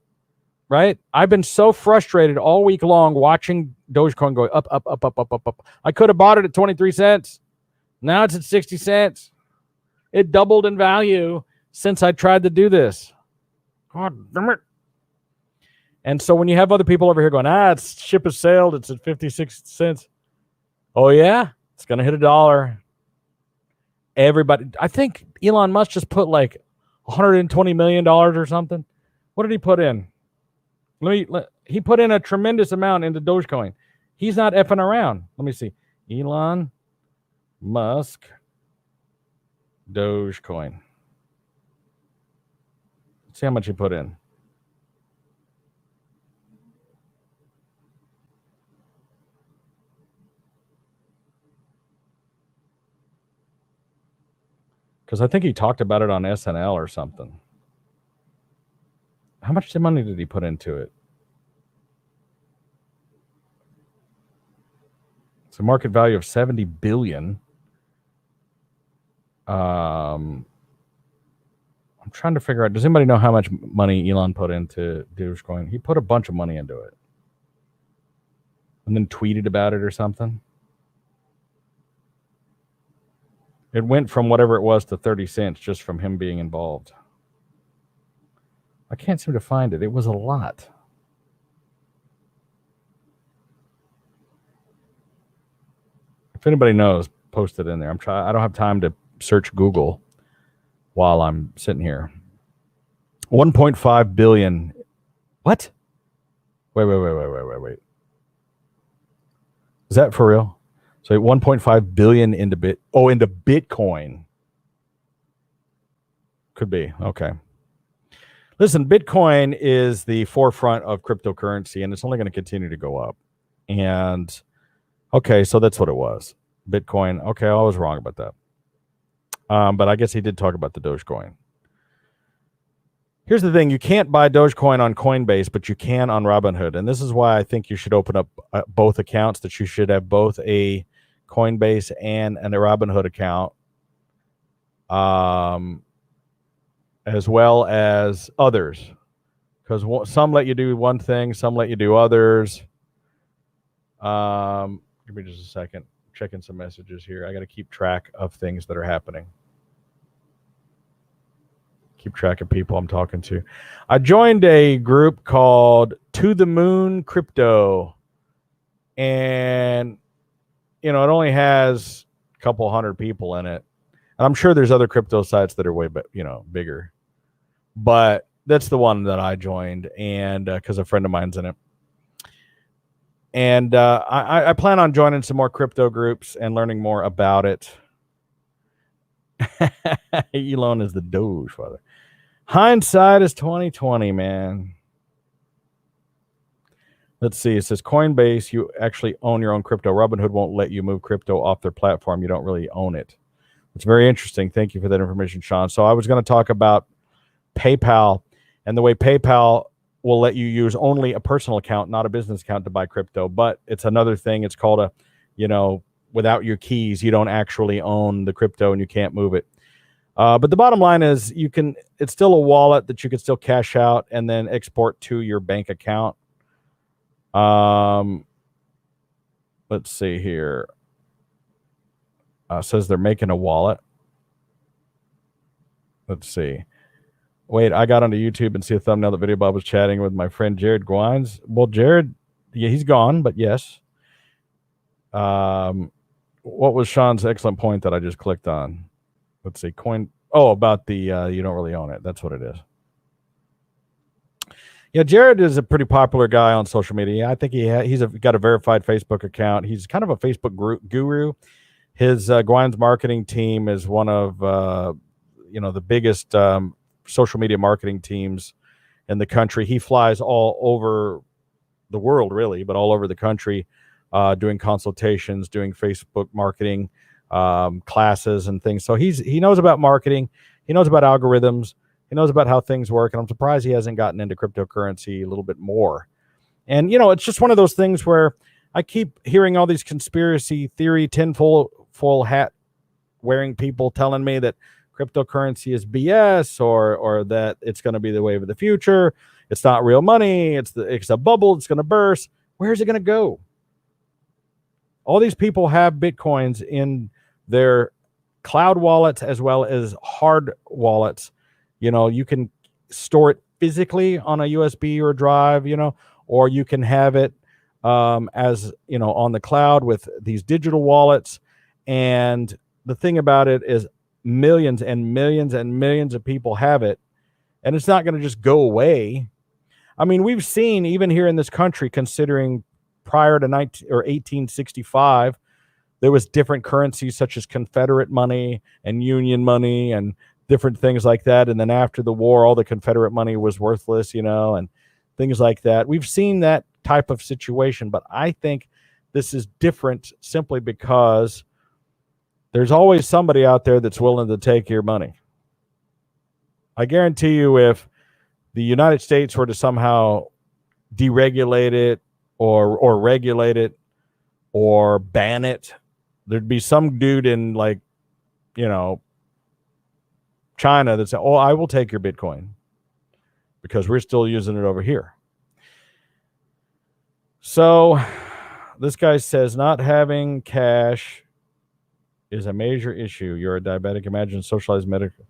right? I've been so frustrated all week long watching Dogecoin go up, up, up, up, up, up, up. I could have bought it at 23 cents. Now it's at 60 cents. It doubled in value since I tried to do this. God damn it. And so when you have other people over here going, it's ship has sailed, it's at 56 cents. Oh, yeah? It's going to hit $1. Everybody, I think Elon Musk just put like $120 million or something. What did he put in? He put in a tremendous amount into Dogecoin. He's not effing around. Let me see. Elon Musk Dogecoin. Let's see how much he put in. Because I think he talked about it on SNL or something. How much money did he put into it? It's a market value of $70 billion. I'm trying to figure out, does anybody know how much money Elon put into Dogecoin? He put a bunch of money into it. And then tweeted about it or something. It went from whatever it was to 30 cents just from him being involved. I can't seem to find it. It was a lot. If anybody knows, post it in there. I don't have time to search Google while I'm sitting here. 1.5 billion. What? Wait. Is that for real? So 1.5 billion into Bitcoin. Could be. Okay. Listen, Bitcoin is the forefront of cryptocurrency, and it's only going to continue to go up. And okay, so that's what it was. Bitcoin. Okay, I was wrong about that. But I guess he did talk about the Dogecoin. Here's the thing. You can't buy Dogecoin on COINBASE, but you can on Robinhood. And this is why I think you should open up both accounts, that you should have both a COINBASE and a Robinhood account, as well as others. Because some let you do one thing, some let you do others. Give me just a second. Checking some messages here. I got to keep track of things that are happening. Keep track of people I'm talking to. I joined a group called To the Moon Crypto. And, it only has a couple hundred people in it. And I'm sure there's other crypto sites that are way, bigger. But that's the one that I joined, and because a friend of mine's in it. And I plan on joining some more crypto groups and learning more about it. Elon is the Doge, father. Hindsight is 2020, man. Let's see. It says Coinbase, you actually own your own crypto. Robinhood won't let you move crypto off their platform. You don't really own it. It's very interesting. Thank you for that information, Sean. So I was going to talk about PayPal and the way PayPal will let you use only a personal account, not a business account, to buy crypto. But it's another thing. It's called a, without your keys, you don't actually own the crypto and you can't move it. But the bottom line is it's still a wallet that you can still cash out and then export to your bank account. Let's see here. Says they're making a wallet. Let's see. Wait, I got onto YouTube and see a thumbnail that Videobob was chatting with my friend Jared Gwines. Well, Jared, yeah, he's gone, but yes. What was Sean's excellent point that I just clicked on? Let's see. About the you don't really own it. That's what it is. Yeah, Jared is a pretty popular guy on social media. I think he's got a verified Facebook account. He's kind of a Facebook guru. His Gwines marketing team is one of the biggest social media marketing teams in the country. He flies all over the world, really, but all over the country, doing consultations, doing Facebook marketing classes and things. So he knows about marketing. He knows about algorithms. He knows about how things work. And I'm surprised he hasn't gotten into cryptocurrency a little bit more. And, it's just one of those things where I keep hearing all these conspiracy theory, tinfoil hat wearing people telling me that cryptocurrency is BS or that it's going to be the wave of the future. It's not real money. It's a bubble. It's going to burst. Where's it going to go? All these people have Bitcoins in their cloud wallets as well as hard wallets. You can store it physically on a USB or drive, or you can have it as, on the cloud with these digital wallets. And the thing about it is millions and millions and millions of people have it, and it's not going to just go away. I mean, we've seen even here in this country, considering prior to 1865, there was different currencies such as Confederate money and Union money and different things like that. And then after the war, all the Confederate money was worthless, and things like that. We've seen that type of situation, but I think this is different simply because there's always somebody out there that's willing to take your money. I guarantee you, if the United States were to somehow deregulate it or regulate it or ban it, there'd be some dude in China that said, I will take your Bitcoin because we're still using it over here. So this guy says not having cash is a major issue. You're a diabetic. Imagine socialized medical.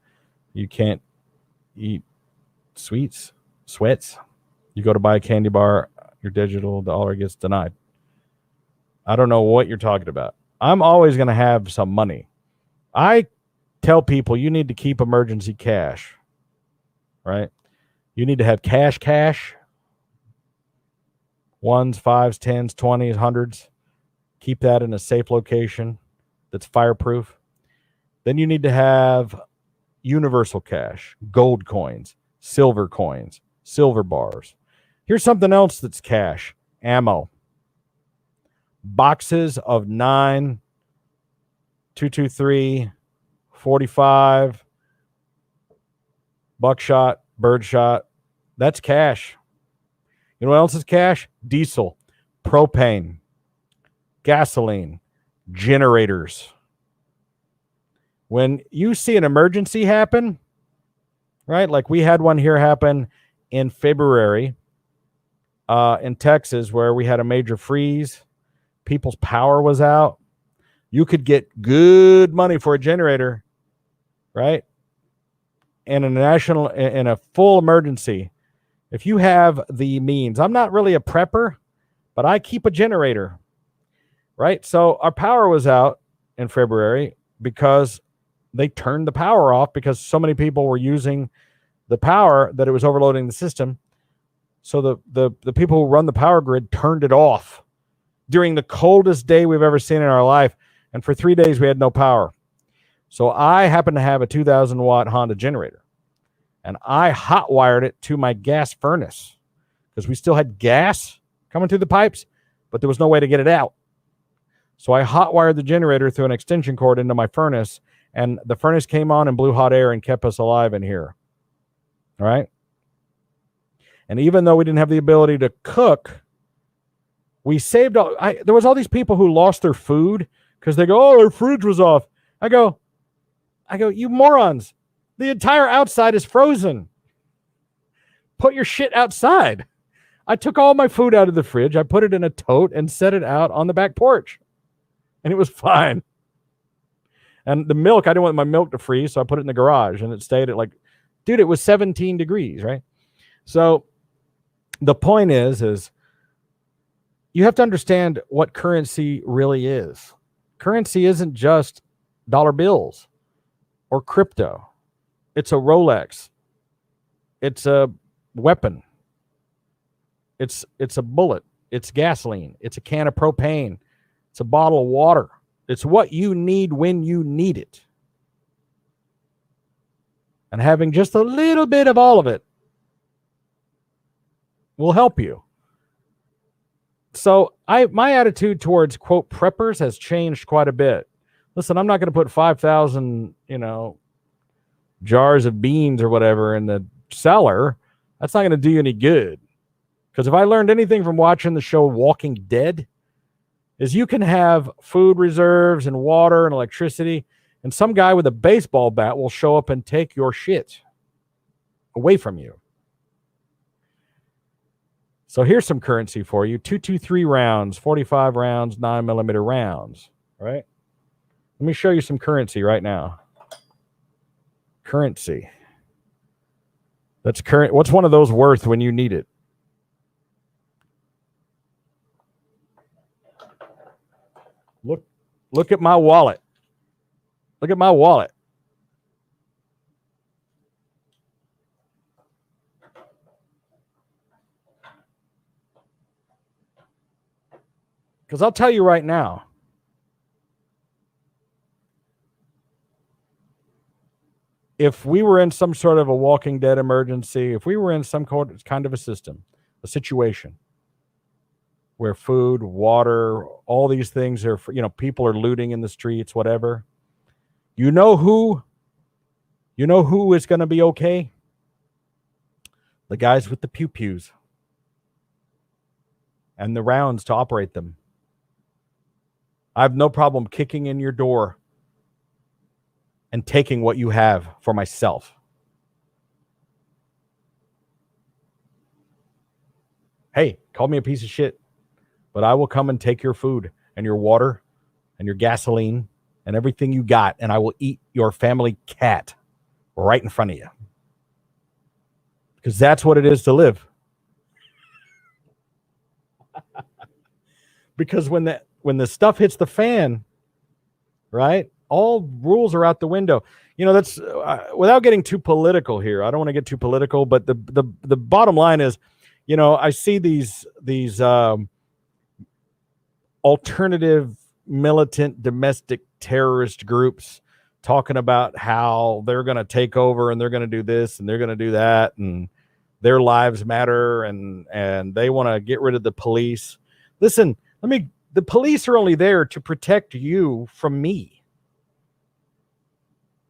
You can't eat sweets. You go to buy a candy bar, your digital dollar gets denied. I don't know what you're talking about. I'm always going to have some money. I tell people you need to keep emergency cash, right? You need to have cash, ones, fives, tens, 20s, hundreds. Keep that in a safe location that's fireproof. Then you need to have universal cash, gold coins, silver bars. Here's something else that's cash: ammo. Boxes of 9, 223, 45, buckshot, birdshot. That's cash. You know what else is cash? Diesel, propane, gasoline, generators. When you see an emergency happen, right? Like we had one here happen in February in Texas, where we had a major freeze. People's power was out. You could get good money for a generator, right? And in a full emergency, if you have the means. I'm not really a prepper, but I keep a generator, right? So our power was out in February because they turned the power off because so many people were using the power that it was overloading the system. So the people who run the power grid turned it off during the coldest day we've ever seen in our life. And for 3 days, we had no power. So I happen to have a 2,000 watt Honda generator. And I hot wired it to my gas furnace because we still had gas coming through the pipes, but there was no way to get it out. So I hot wired the generator through an extension cord into my furnace, and the furnace came on and blew hot air and kept us alive in here. All right. And even though we didn't have the ability to cook, we saved there was all these people who lost their food because they go, oh, their fridge was off. I go, you morons. The entire outside is frozen. Put your shit outside. I took all my food out of the fridge. I put it in a tote and set it out on the back porch. And it was fine. And the milk, I didn't want my milk to freeze, so I put it in the garage. And it stayed at like, dude, it was 17 degrees, right? So the point is you have to understand what currency really is. Currency isn't just dollar bills or crypto. It's a Rolex. It's a weapon. It's a bullet. It's gasoline. It's a can of propane. It's a bottle of water. It's what you need when you need it. And having just a little bit of all of it will help you. So my attitude towards, quote, preppers has changed quite a bit. Listen, I'm not going to put 5,000, jars of beans or whatever in the cellar. That's not going to do you any good. Because if I learned anything from watching the show Walking Dead, is you can have food reserves and water and electricity, and some guy with a baseball bat will show up and take your shit away from you. So here's some currency for you. 223 rounds, 45 rounds, 9mm rounds, right? Let me show you some currency right now. Currency. That's current. What's one of those worth when you need it? Look at my wallet. Look at my wallet. Because I'll tell you right now, if we were in some sort of a Walking Dead emergency, if we were in some kind of a system, a situation where food, water, all these things are, people are looting in the streets, whatever, you know who is going to be okay? The guys with the pew-pews and the rounds to operate them. I have no problem kicking in your door and taking what you have for myself. Hey, call me a piece of shit, but I will come and take your food and your water and your gasoline and everything you got, and I will eat your family cat right in front of you. Because that's what it is to live. Because when the stuff hits the fan, right? All rules are out the window. That's without getting too political here. I don't want to get too political, but the bottom line is, I see these alternative militant domestic terrorist groups talking about how they're going to take over and they're going to do this and they're going to do that and their lives matter and they want to get rid of the police. Listen, the police are only there to protect you from me.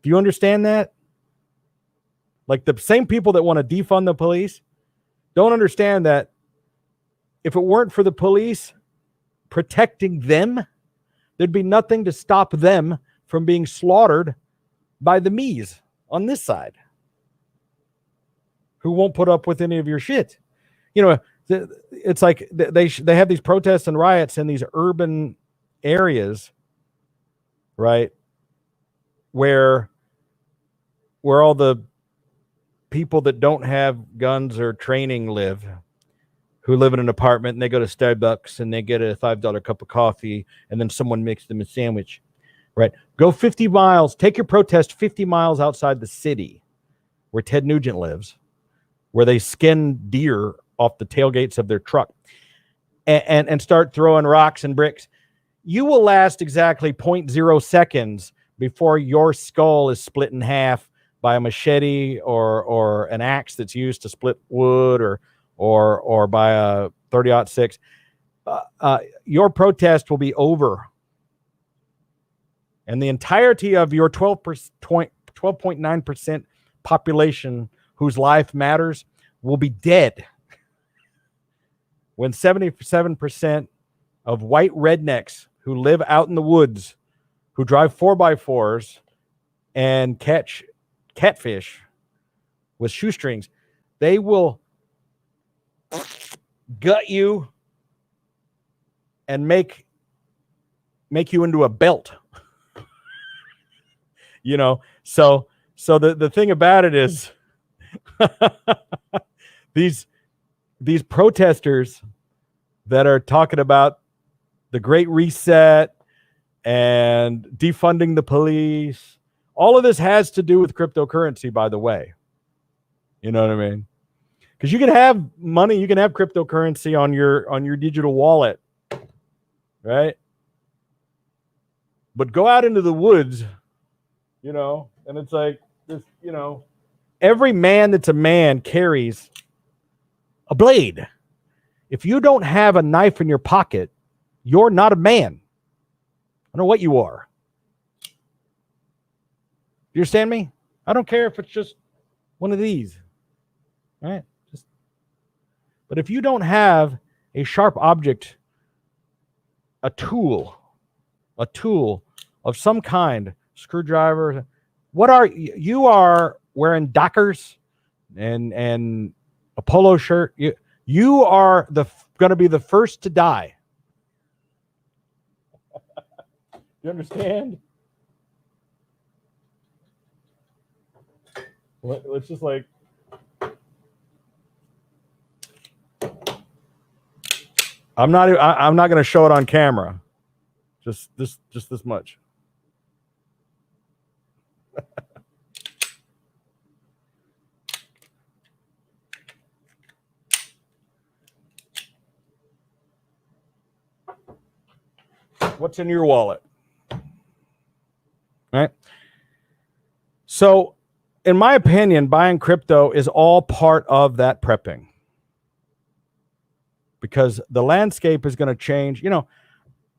Do you understand that? Like the same people that want to defund the police don't understand that if it weren't for the police protecting them, there'd be nothing to stop them from being slaughtered by the me's on this side who won't put up with any of your shit. It's like they have these protests and riots in these urban areas, right? Where all the people that don't have guns or training live, who live in an apartment and they go to Starbucks and they get a $5 cup of coffee and then someone makes them a sandwich, right? Go 50 miles, take your protest 50 miles outside the city where Ted Nugent lives, where they skin deer off the tailgates of their truck. and start throwing rocks and bricks, you will last exactly 0.0 seconds before your skull is split in half by a machete or an axe that's used to split wood or by a 30-06. Your protest will be over. And the entirety of your 12.9% population whose life matters will be dead. When 77% of white rednecks who live out in the woods, who drive 4x4s and catch catfish with shoestrings, they will gut you and make you into a belt. You know, so the thing about it is these protesters that are talking about the Great Reset and defunding the police, all of this has to do with cryptocurrency, by the way. You know what I mean? Because you can have money, you can have cryptocurrency on your digital wallet, right? But go out into the woods, you know, and it's like this, you know, every man that's a man carries a blade. If you don't have a knife in your pocket, you're not a man. I don't know what you are. You understand me? I don't care if it's just one of these, right? But if you don't have a sharp object, a tool of some kind, screwdriver, what are you are wearing Dockers and a polo shirt. You are going to be the first to die. You understand? Let's just like, I'm not going to show it on camera. Just this much. What's in your wallet? Right? So, in my opinion, buying crypto is all part of that prepping. Because the landscape is going to change. You know,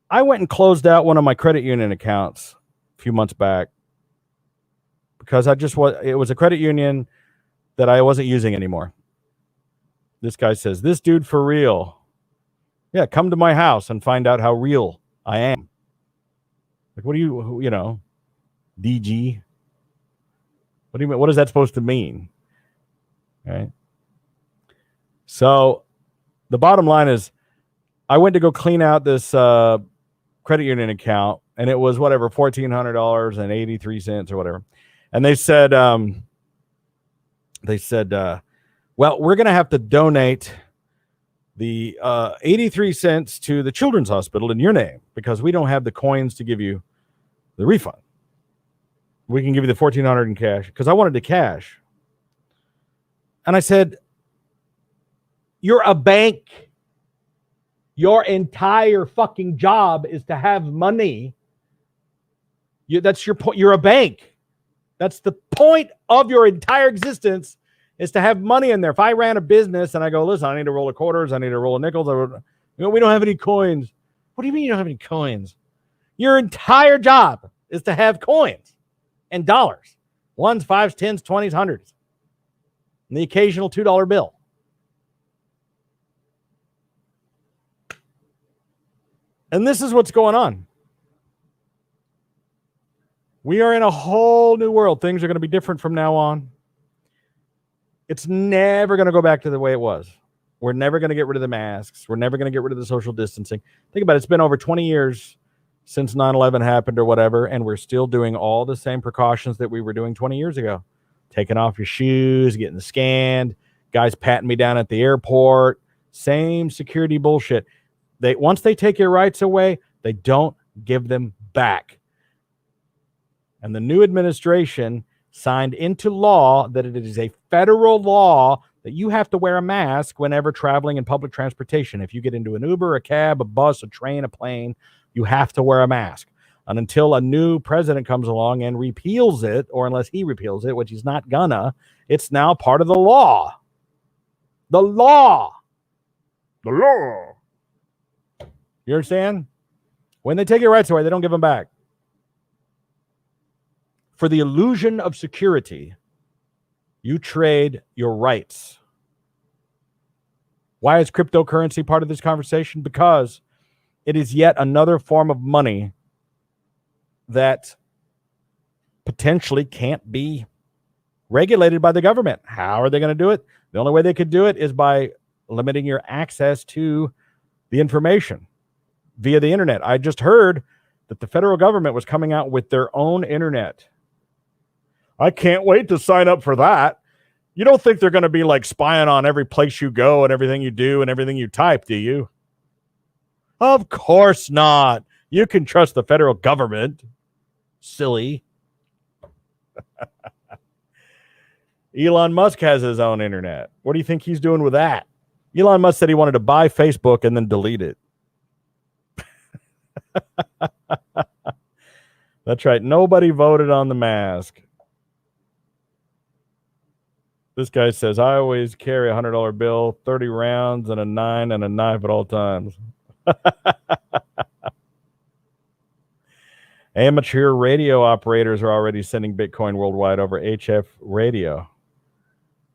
I went and closed out one of my credit union accounts a few months back because it was a credit union that I wasn't using anymore. This guy says, "This dude for real. Yeah, come to my house and find out how real I am." Like, what do you know, DG? What do you mean? What is that supposed to mean? Right. So the bottom line is I went to go clean out this credit union account, and it was whatever, $1,400.83 or whatever. And they said, well, we're going to have to donate the 83 cents to the Children's Hospital in your name because we don't have the coins to give you the refund. We can give you the $1,400 in cash because I wanted the cash. And I said, you're a bank. Your entire fucking job is to have money. That's your point. You're a bank. That's the point of your entire existence, is to have money in there. If I ran a business and I go, listen, I need a roll of quarters, I need a roll of nickels, we don't have any coins. What do you mean you don't have any coins? Your entire job is to have coins and dollars. Ones, fives, tens, 20s, hundreds. And the occasional $2 bill. And this is what's going on. We are in a whole new world. Things are going to be different from now on. It's never going to go back to the way it was. We're never going to get rid of the masks. We're never going to get rid of the social distancing. Think about it. It's been over 20 years since 9/11 happened or whatever, and we're still doing all the same precautions that we were doing 20 years ago. Taking off your shoes, getting scanned, guys patting me down at the airport, same security bullshit. Once they take your rights away, they don't give them back. And the new administration signed into law that it is a federal law that you have to wear a mask whenever traveling in public transportation. If you get into an Uber, a cab, a bus, a train, a plane, you have to wear a mask. And until a new president comes along and repeals it, or unless he repeals it, which he's not gonna, it's now part of the law. The law. The law. You understand? When they take your rights away, they don't give them back. For the illusion of security, you trade your rights. Why is cryptocurrency part of this conversation? Because it is yet another form of money that potentially can't be regulated by the government. How are they going to do it? The only way they could do it is by limiting your access to the information via the internet. I just heard that the federal government was coming out with their own internet. I can't wait to sign up for that. You don't think they're going to be like spying on every place you go and everything you do and everything you type, do you? Of course not. You can trust the federal government. Silly. Elon Musk has his own internet. What do you think he's doing with that? Elon Musk said he wanted to buy Facebook and then delete it. That's right. Nobody voted on the mask. This guy says, I always carry a $100 bill, 30 rounds, and a 9 and a knife at all times. Amateur radio operators are already sending Bitcoin worldwide over HF radio.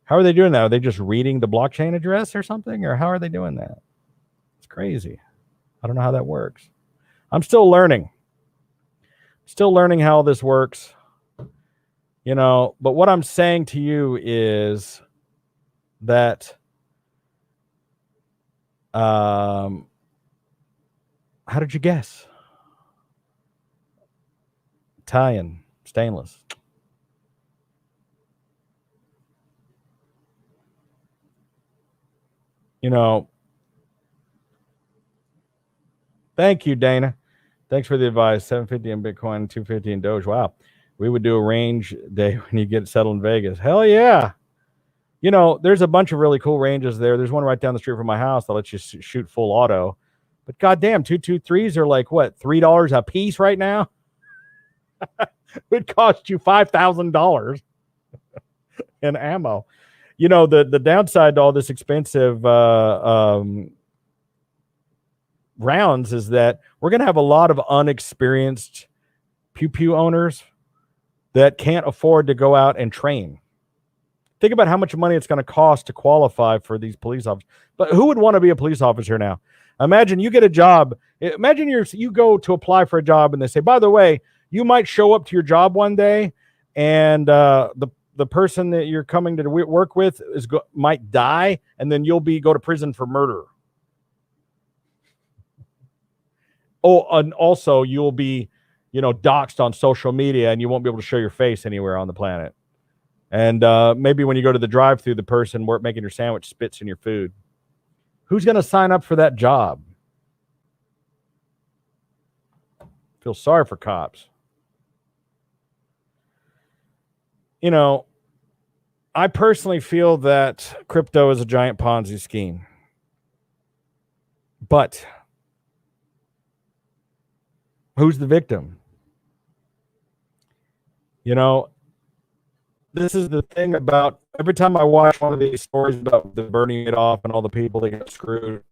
How are they doing that? Are they just reading the blockchain address or something? Or how are they doing that? It's crazy. I don't know how that works. I'm still learning. Still learning how this works. You know, but what I'm saying to you is that how did you guess? Italian, stainless. You know, thank you, Dana. Thanks for the advice. 750 in Bitcoin, 250 in Doge. Wow. We would do a range day when you get settled in Vegas. Hell yeah. You know, there's a bunch of really cool ranges there. There's one right down the street from my house that lets you shoot full auto. But goddamn, 223s are like, what, $3 a piece right now? It would cost you $5,000 in ammo. You know, the downside to all this expensive rounds is that we're going to have a lot of unexperienced pew-pew owners that can't afford to go out and train. Think about how much money it's going to cost to qualify for these police officers. But who would want to be a police officer now? Imagine you get a job. Imagine you go to apply for a job and they say, by the way, you might show up to your job one day and the person that you're coming to work with might die, and then you'll go to prison for murder. Oh, and also you'll be, doxxed on social media and you won't be able to show your face anywhere on the planet. And maybe when you go to the drive-thru, the person making your sandwich spits in your food. Who's going to sign up for that job? Feel sorry for cops. I personally feel that crypto is a giant Ponzi scheme. But who's the victim? This is the thing about every time I watch one of these stories about the burning it off and all the people that get screwed,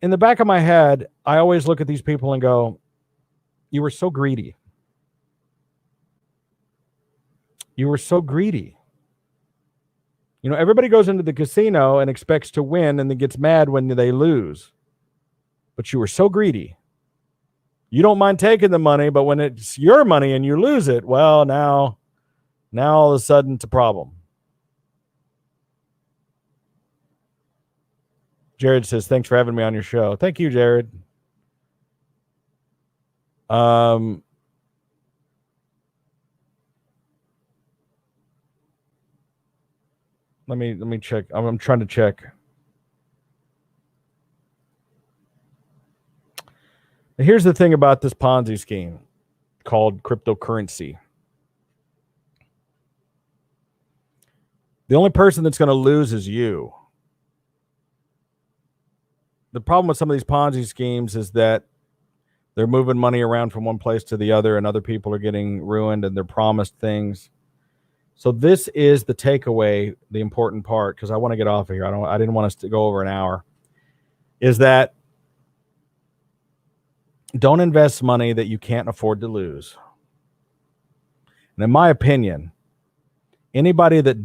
in the back of my head, I always look at these people and go, you were so greedy. You were so greedy. Everybody goes into the casino and expects to win and then gets mad when they lose. But you were so greedy. You don't mind taking the money, but when it's your money and you lose it, well, now all of a sudden it's a problem. Jared says, thanks for having me on your show. Thank you, Jared. Let me check. I'm trying to check. Here's the thing about this Ponzi scheme called cryptocurrency. The only person that's going to lose is you. The problem with some of these Ponzi schemes is that they're moving money around from one place to the other, and other people are getting ruined, and they're promised things. So this is the takeaway, the important part, because I want to get off of here. I didn't want us to go over an hour. Is that don't invest money that you can't afford to lose. And in my opinion, anybody that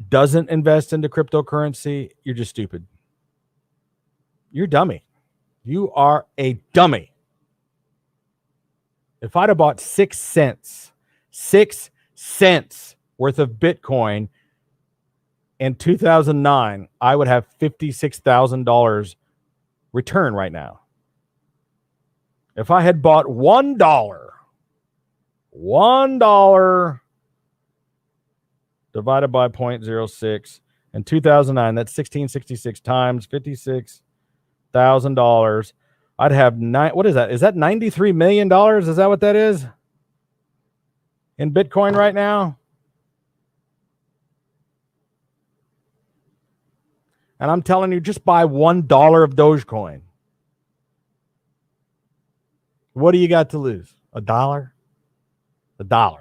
doesn't invest into cryptocurrency, you're just stupid. You're a dummy. You are a dummy. If I'd have bought 6 cents worth of Bitcoin in 2009, I would have $56,000 return right now. If I had bought $1 divided by 0.06 in 2009, that's 1666 times $56,000. I'd have what is that? Is that $93 million? Is that what that is in Bitcoin right now? And I'm telling you, just buy $1 of Dogecoin. What do you got to lose? $1? $1.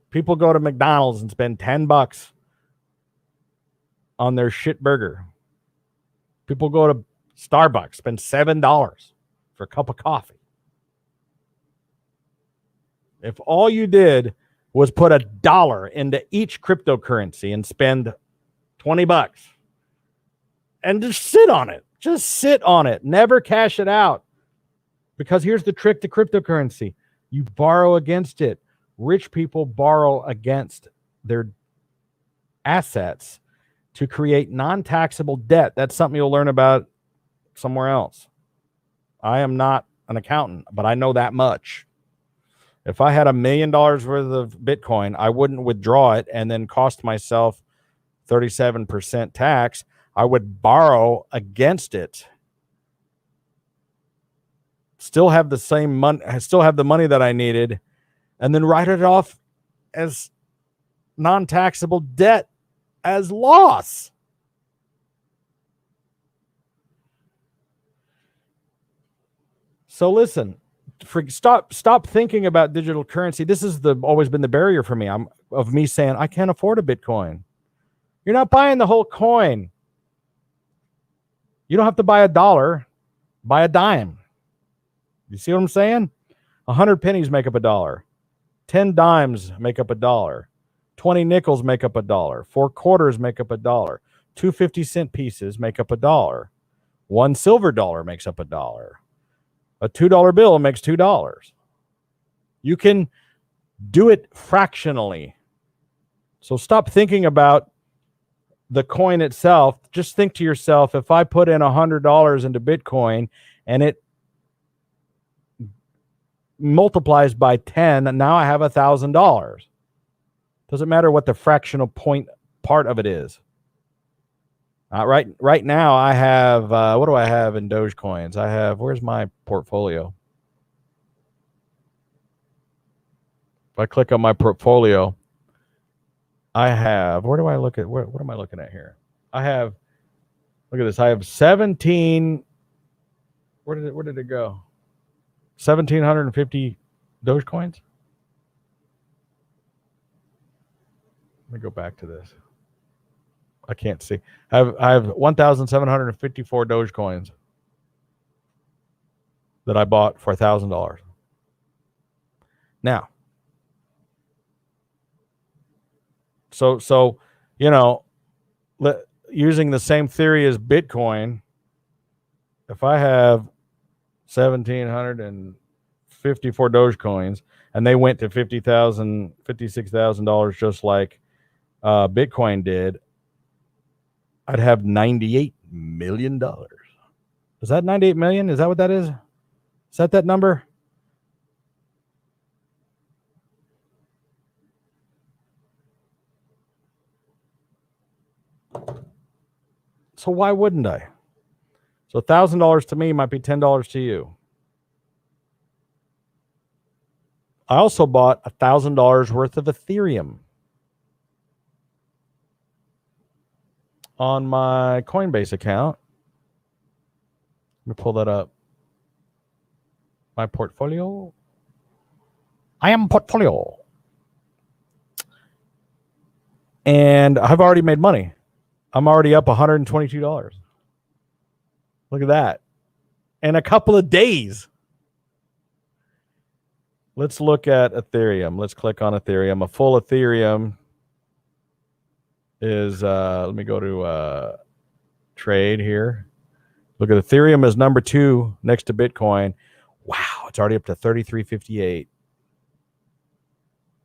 People go to McDonald's and spend $10 on their shit burger. People go to Starbucks, spend $7 for a cup of coffee. If all you did was put $1 into each cryptocurrency and spend $20 and just sit on it. Just sit on it. Never cash it out. Because here's the trick to cryptocurrency. You borrow against it. Rich people borrow against their assets to create non-taxable debt. That's something you'll learn about somewhere else. I am not an accountant, but I know that much. If I had $1 million worth of Bitcoin, I wouldn't withdraw it and then cost myself 37% tax. I would borrow against it. Still have the same money, still have the money that I needed, and then write it off as non-taxable debt as loss. So listen, stop thinking about digital currency. This has always been the barrier for me. Of me saying I can't afford a Bitcoin. You're not buying the whole coin. You don't have to buy $1. Buy a dime. You see what I'm saying? 100 pennies make up $1. 10 dimes make up $1. 20 nickels make up $1. 4 quarters make up $1. 2 50-cent pieces make up $1. 1 silver dollar makes up $1. A $2 bill makes $2. You can do it fractionally. So stop thinking about the coin itself. Just think to yourself, if I put in $100 into Bitcoin and it multiplies by 10, and now I have $1,000. Doesn't matter what the fractional point part of it is. Right now I have what do I have in Dogecoins? I have, where's my portfolio? If I click on my portfolio, I have, where do I look at, what am I looking at here? I have, look at this, I have 17, where did it go? 1,750 Dogecoins. Let me go back to this. I can't see. I have 1,754 Dogecoins that I bought for $1,000. Now, so you know, using the same theory as Bitcoin, if I have 1,754 Dogecoins and they went to $50,000, $56,000 just like Bitcoin did, I'd have $98 million. Is that 98 million? Is that what that is? Is that number? So why wouldn't I? So $1,000 to me might be $10 to you. I also bought $1,000 worth of Ethereum on my Coinbase account. Let me pull that up. My portfolio. I am portfolio. And I've already made money. I'm already up $122. Look at that. In a couple of days. Let's look at Ethereum. Let's click on Ethereum. A full Ethereum is, let me go to trade here. Look at Ethereum is number 2 next to Bitcoin. Wow, it's already up to 33.58.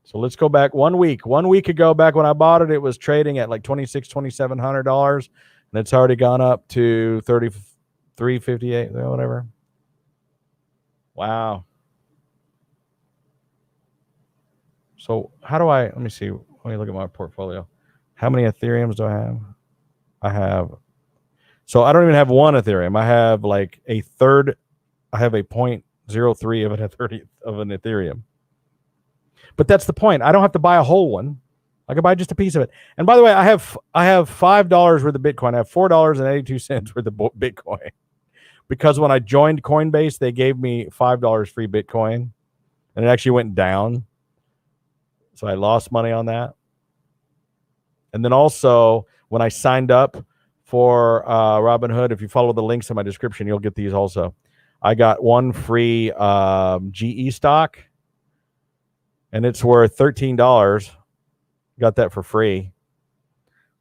So let's go back 1 week. 1 week ago, back when I bought it, it was trading at like $2,700, and it's already gone up to 33.58, whatever. Wow. So how do I, let me see. Let me look at my portfolio. How many Ethereums do I have? I have, so I don't even have one Ethereum. I have like a third. I have a 0.03 of an 30th of an Ethereum. But that's the point. I don't have to buy a whole one. I can buy just a piece of it. And by the way, I have $5 worth of Bitcoin. I have $4.82 worth of Bitcoin. Because when I joined Coinbase, they gave me $5 free Bitcoin. And it actually went down. So I lost money on that. And then also, when I signed up for Robinhood, if you follow the links in my description, you'll get these also. I got one free GE stock. And it's worth $13. Got that for free.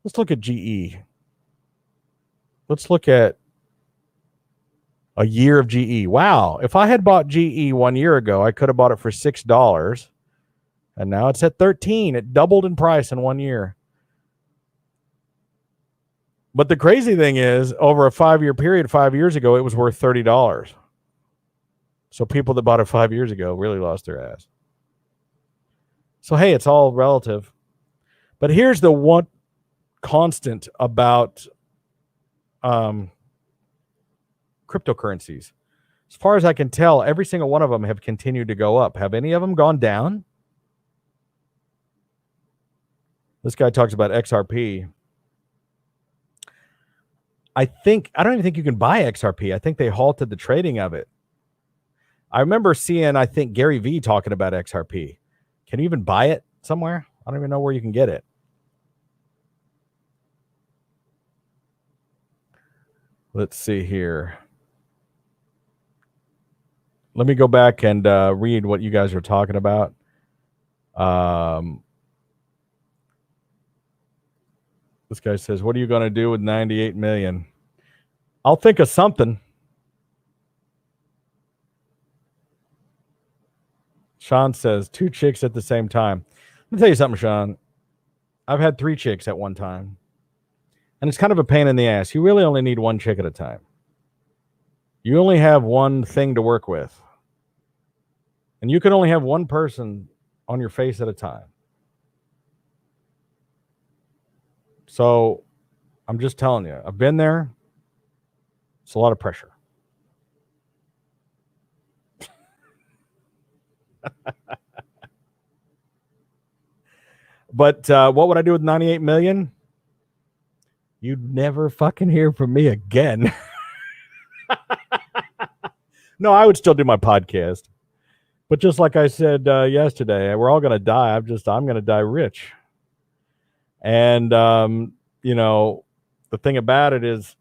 Let's look at GE. Let's look at a year of GE. Wow. If I had bought GE 1 year ago, I could have bought it for $6. And now it's at 13. It doubled in price in 1 year. But the crazy thing is, over a 5-year period, 5 years ago, it was worth $30. So people that bought it 5 years ago really lost their ass. So, hey, it's all relative. But here's the one constant about cryptocurrencies. As far as I can tell, every single one of them have continued to go up. Have any of them gone down? This guy talks about XRP. I don't even think you can buy XRP. I think they halted the trading of it. I remember seeing, I think, Gary Vee talking about XRP. Can you even buy it somewhere? I don't even know where you can get it. Let's see here. Let me go back and read what you guys are talking about. This guy says, what are you going to do with 98 million? I'll think of something. Sean says, 2 chicks at the same time. Let me tell you something, Sean. I've had 3 chicks at one time. And it's kind of a pain in the ass. You really only need 1 chick at a time. You only have one thing to work with. And you can only have one person on your face at a time. So I'm just telling you, I've been there. It's a lot of pressure. But what would I do with 98 million? You'd never fucking hear from me again. No, I would still do my podcast. But just like I said yesterday, we're all going to die. I'm going to die rich. And, you know, the thing about it is,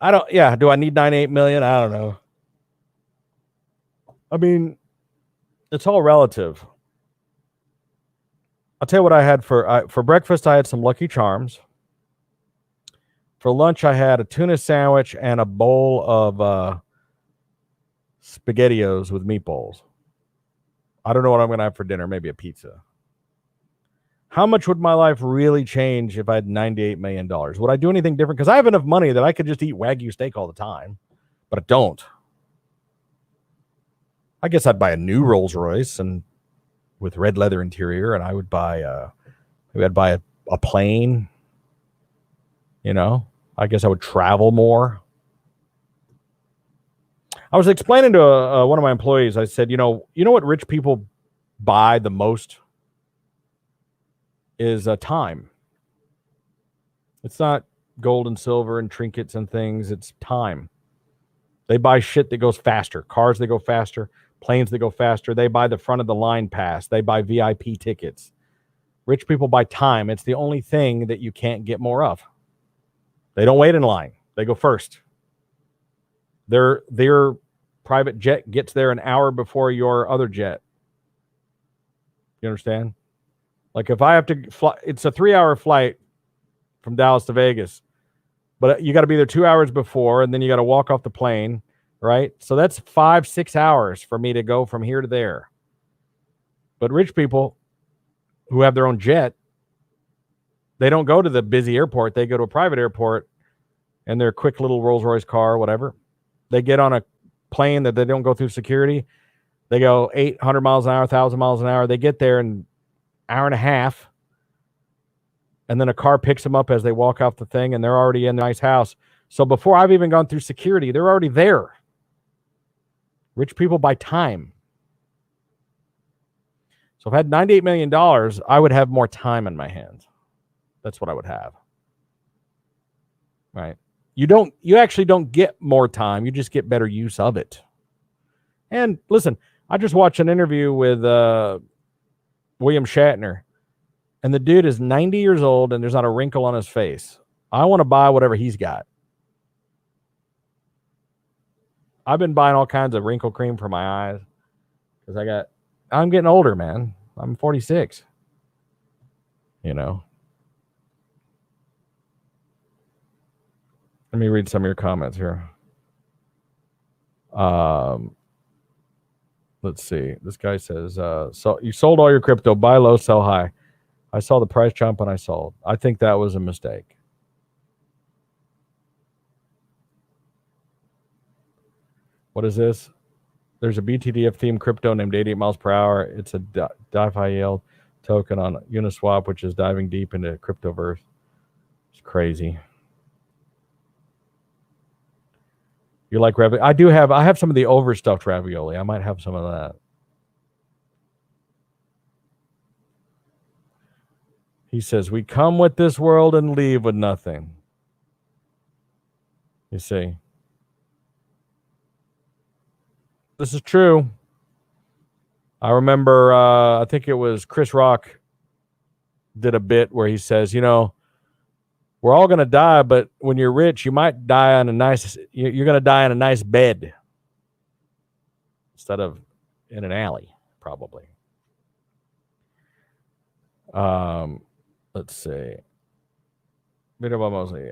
do I need 98 million? I don't know. I mean, it's all relative. I'll tell you what I had for breakfast. I had some Lucky Charms. For lunch, I had a tuna sandwich and a bowl of SpaghettiOs with meatballs. I don't know what I'm going to have for dinner. Maybe a pizza. How much would my life really change if I had $98 million? Would I do anything different? Because I have enough money that I could just eat Wagyu steak all the time, but I don't. I guess I'd buy a new Rolls Royce and with red leather interior, and I would buy maybe I'd buy a plane. You know, I guess I would travel more. I was explaining to one of my employees, I said, you know what rich people buy the most is time. It's not gold and silver and trinkets and things. It's time. They buy shit that goes faster, cars that go faster, planes that go faster. They buy the front of the line pass. They buy VIP tickets. Rich people buy time. It's the only thing that you can't get more of. They don't wait in line. They go first. Their private jet gets there an hour before your other jet. You understand? Like if I have to fly, it's a 3-hour flight from Dallas to Vegas, but you got to be there 2 hours before, and then you got to walk off the plane, right? So that's 5-6 hours for me to go from here to there. But rich people who have their own jet, they don't go to the busy airport. They go to a private airport in their quick little Rolls Royce car or whatever. They get on a plane that they don't go through security. They go 800 miles an hour, 1,000 miles an hour. They get there in an hour and a half. And then a car picks them up as they walk off the thing, and they're already in the nice house. So before I've even gone through security, they're already there. Rich people buy time. So if I had $98 million, I would have more time in my hands. That's what I would have. Right? You actually don't get more time. You just get better use of it. And listen, I just watched an interview with William Shatner, and the dude is 90 years old and there's not a wrinkle on his face. I want to buy whatever he's got. I've been buying all kinds of wrinkle cream for my eyes because I'm getting older, man. I'm 46. You know. Let me read some of your comments here. Let's see. This guy says, so you sold all your crypto, buy low, sell high. I saw the price jump and I sold. I think that was a mistake. What is this? There's a BTDF theme crypto named 88 miles per hour. It's a DeFi yield token on Uniswap, which is diving deep into cryptoverse. It's crazy. You like ravioli? I have some of the overstuffed ravioli. I might have some of that. He says, we come with this world and leave with nothing. You see. This is true. I remember, I think it was Chris Rock did a bit where he says, you know, we're all going to die, but when you're rich, you might die on you're going to die in a nice bed instead of in an alley, probably. Let's see. Videobob Mosley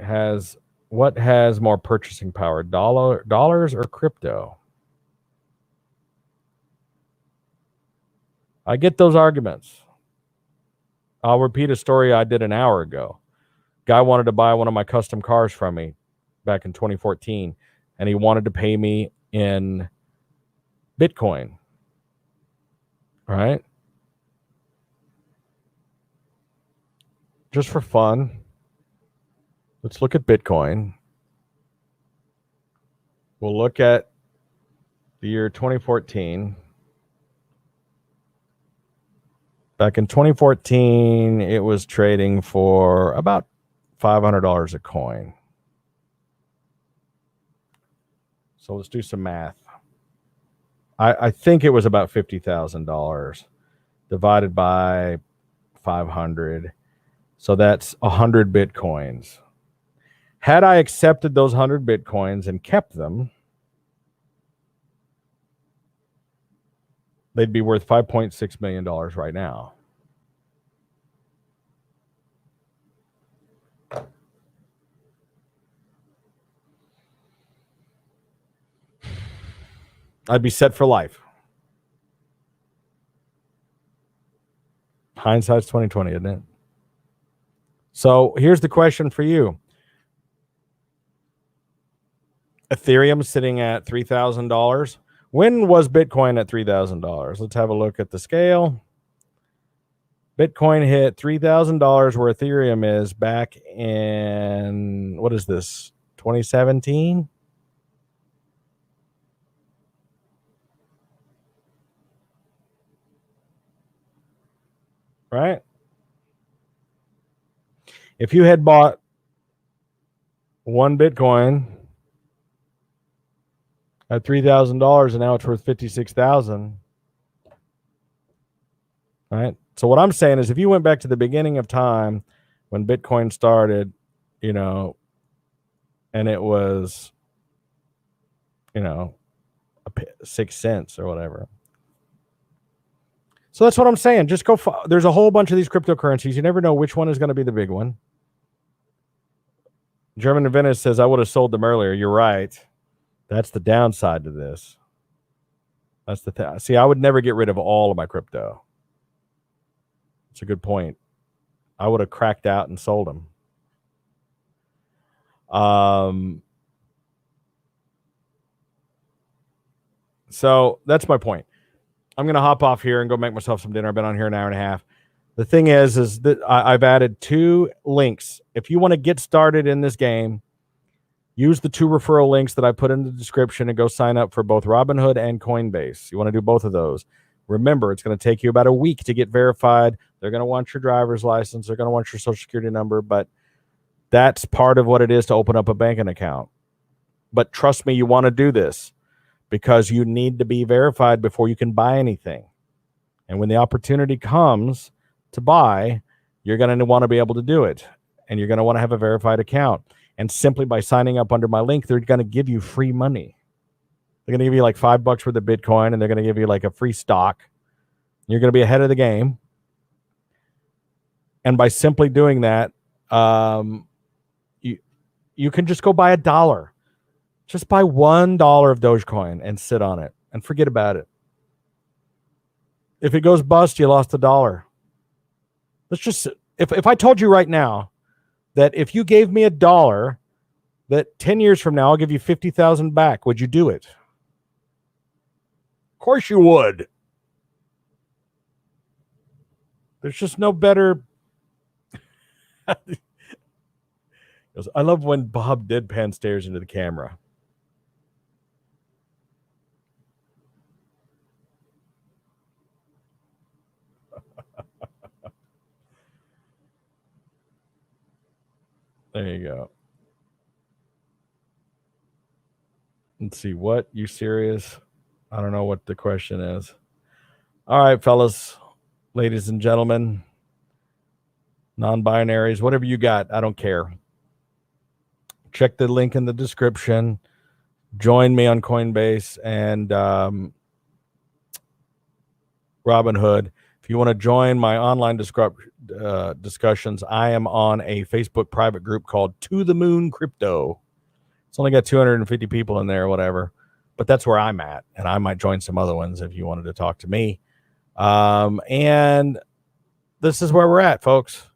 what has more purchasing power, dollars or crypto? I get those arguments. I'll repeat a story I did an hour ago. Guy wanted to buy one of my custom cars from me back in 2014, and he wanted to pay me in Bitcoin. Right? Just for fun, let's look at Bitcoin. We'll look at the year 2014. Back in 2014, it was trading for about $500 a coin. So let's do some math. I think it was about $50,000 divided by 500. So that's 100 Bitcoins. Had I accepted those 100 Bitcoins and kept them, they'd be worth $5.6 million right now. I'd be set for life. Hindsight's 2020, isn't it? So here's the question for you. Ethereum sitting at $3,000. When was Bitcoin at $3,000? Let's have a look at the scale. Bitcoin hit $3,000 where Ethereum is back in, what is this, 2017? right? If you had bought one Bitcoin at $3,000 and now it's worth $56,000, right? So what I'm saying is if you went back to the beginning of time when Bitcoin started, you know, and it was, you know, 6 cents or whatever. So that's what I'm saying. Just go. There's a whole bunch of these cryptocurrencies. You never know which one is going to be the big one. German in Venice says, I would have sold them earlier. You're right. That's the downside to this. That's the thing. See, I would never get rid of all of my crypto. It's a good point. I would have cracked out and sold them. So that's my point. I'm going to hop off here and go make myself some dinner. I've been on here an hour and a half. The thing is that I've added 2 links. If you want to get started in this game, use the 2 referral links that I put in the description and go sign up for both Robinhood and COINBASE. You want to do both of those. Remember, it's going to take you about a week to get verified. They're going to want your driver's license. They're going to want your social security number, but that's part of what it is to open up a banking account. But trust me, you want to do this because you need to be verified before you can buy anything. And when the opportunity comes to buy, you're going to want to be able to do it. And you're going to want to have a verified account. And simply by signing up under my link, they're going to give you free money. They're going to give you like $5 worth of Bitcoin, and they're going to give you like a free stock. You're going to be ahead of the game. And by simply doing that, you can just go buy $1. Just buy $1 of Dogecoin and sit on it and forget about it. If it goes bust, you lost $1. Let's just, if I told you right now that if you gave me $1, that 10 years from now, I'll give you 50,000 back, would you do it? Of course you would. There's just no better. I love when Bob deadpan stares into the camera. There you go. Let's see. What? You serious? I don't know what the question is. All right, fellas, ladies and gentlemen, non-binaries, whatever you got, I don't care. Check the link in the description. Join me on Coinbase and Robinhood. If you want to join my online discussions, I am on a Facebook private group called To the Moon Crypto. It's only got 250 people in there or whatever, but that's where I'm at. And I might join some other ones if you wanted to talk to me. And this is where we're at, folks.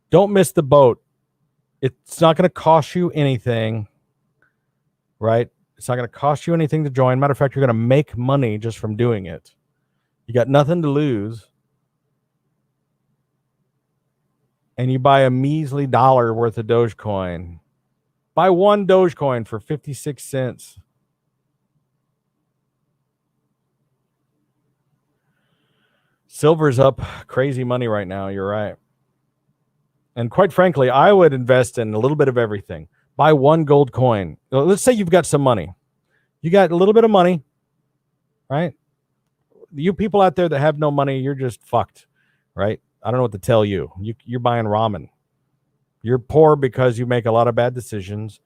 Don't miss the boat. It's not going to cost you anything, right? It's not going to cost you anything to join. Matter of fact, you're going to make money just from doing it. You got nothing to lose. And you buy a measly $1 worth of Dogecoin. Buy 1 Dogecoin for 56 cents. Silver's up crazy money right now. You're right. And quite frankly, I would invest in a little bit of everything. Buy 1 gold coin. Let's say you've got some money. You got a little bit of money, right? You people out there that have no money, you're just fucked, right? I don't know what to tell you. You're buying ramen. You're poor because you make a lot of bad decisions,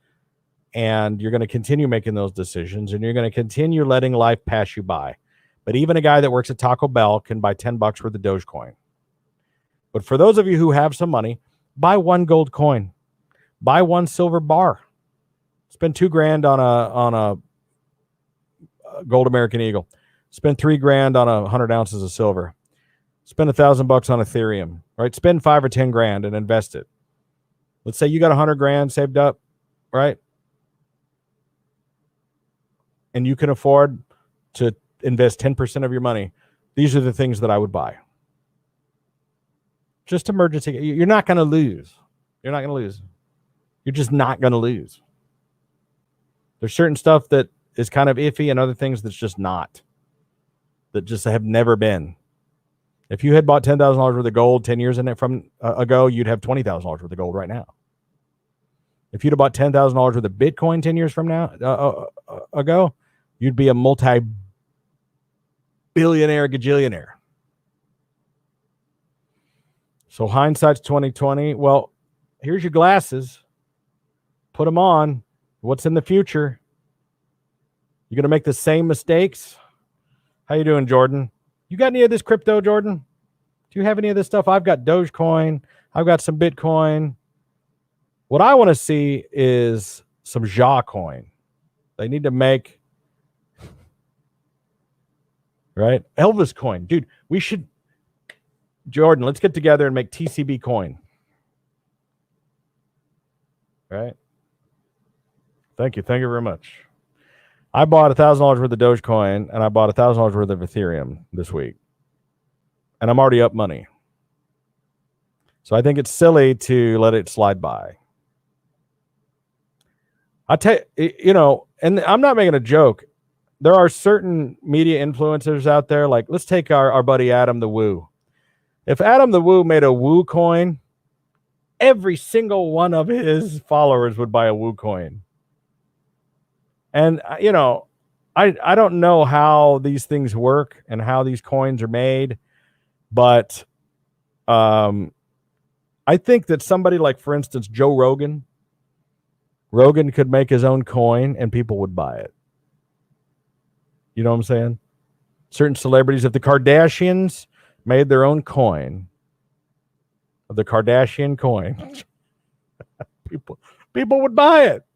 and you're going to continue making those decisions, and you're going to continue letting life pass you by. But even a guy that works at Taco Bell can buy $10 worth of Dogecoin. But for those of you who have some money, buy 1 gold coin. Buy 1 silver bar. Spend $2,000 on a gold American Eagle. Spend $3,000 on 100 ounces of silver. Spend $1,000 on Ethereum, right? Spend $5 or $10,000 and invest it. Let's say you got $100,000 saved up, right? And you can afford to invest 10% of your money. These are the things that I would buy. Just emergency. You're not going to lose. You're not going to lose. You're just not going to lose. There's certain stuff that is kind of iffy and other things that's just not. That just have never been. If you had bought $10,000 worth of gold 10 years in it from ago, you'd have $20,000 worth of gold right now. If you'd have bought $10,000 worth of Bitcoin 10 years from now ago, you'd be a multi-billionaire gajillionaire. So hindsight's 2020. Well, here's your glasses. Put them on. What's in the future? You're going to make the same mistakes? How you doing, Jordan? You got any of this crypto, Jordan? Do you have any of this stuff? I've got Dogecoin. I've got some Bitcoin. What I want to see is some Ja coin. They need to make, right? Elvis coin. Dude, we should, Jordan, let's get together and make TCB coin. Right? Thank you. Thank you very much. I bought $1,000 worth of Dogecoin and I bought $1,000 worth of Ethereum this week. And I'm already up money. So I think it's silly to let it slide by. I tell you, and I'm not making a joke. There are certain media influencers out there. Like, let's take our buddy Adam the Woo. If Adam the Woo made a Woo coin, every single one of his followers would buy a Woo coin. And, I don't know how these things work and how these coins are made, but I think that somebody like, for instance, Joe Rogan could make his own coin and people would buy it. You know what I'm saying? Certain celebrities, if the Kardashians made their own coin of the Kardashian coin, people would buy it.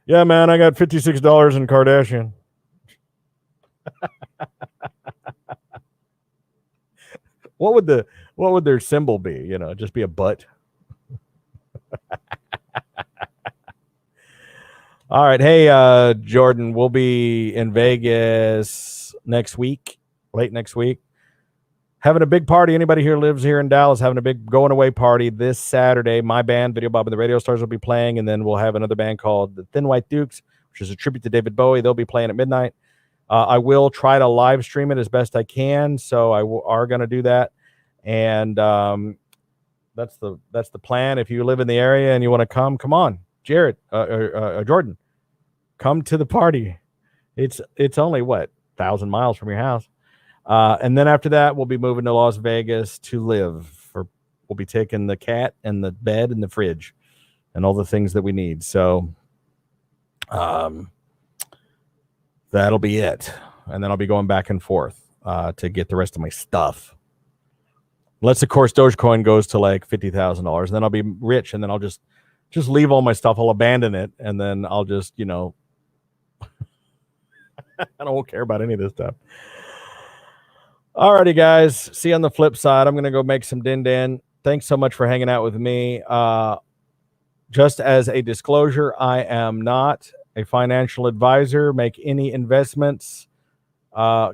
Yeah, man, I got $56 in Kardashian. What would their symbol be? Just be a butt. All right. Hey, Jordan, we'll be in Vegas next week, late next week. Having a big party. Anybody here lives here in Dallas, having a big going away party this Saturday. My band, Videobob and the Radio Stars, will be playing, and then we'll have another band called the Thin White Dukes, which is a tribute to David Bowie. They'll be playing at midnight. I will try to live stream it as best I can, so are going to do that. And that's the plan. If you live in the area and you want to come on. Jared, Jordan, come to the party. It's only 1,000 miles from your house. And then after that, we'll be moving to Las Vegas to live. We'll be taking the cat and the bed and the fridge and all the things that we need. So that'll be it. And then I'll be going back and forth to get the rest of my stuff. Unless, of course, Dogecoin goes to like $50,000. Then I'll be rich, and then I'll just leave all my stuff. I'll abandon it, and then I'll just, I don't care about any of this stuff. Alrighty, guys. See you on the flip side. I'm going to go make some din-din. Thanks so much for hanging out with me. Just as a disclosure, I am not a financial advisor. Make any investments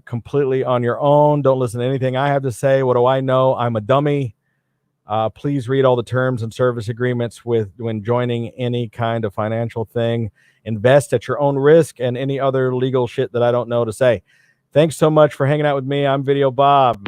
completely on your own. Don't listen to anything I have to say. What do I know? I'm a dummy. Please read all the terms and service agreements when joining any kind of financial thing. Invest at your own risk and any other legal shit that I don't know to say. Thanks so much for hanging out with me. I'm Videobob.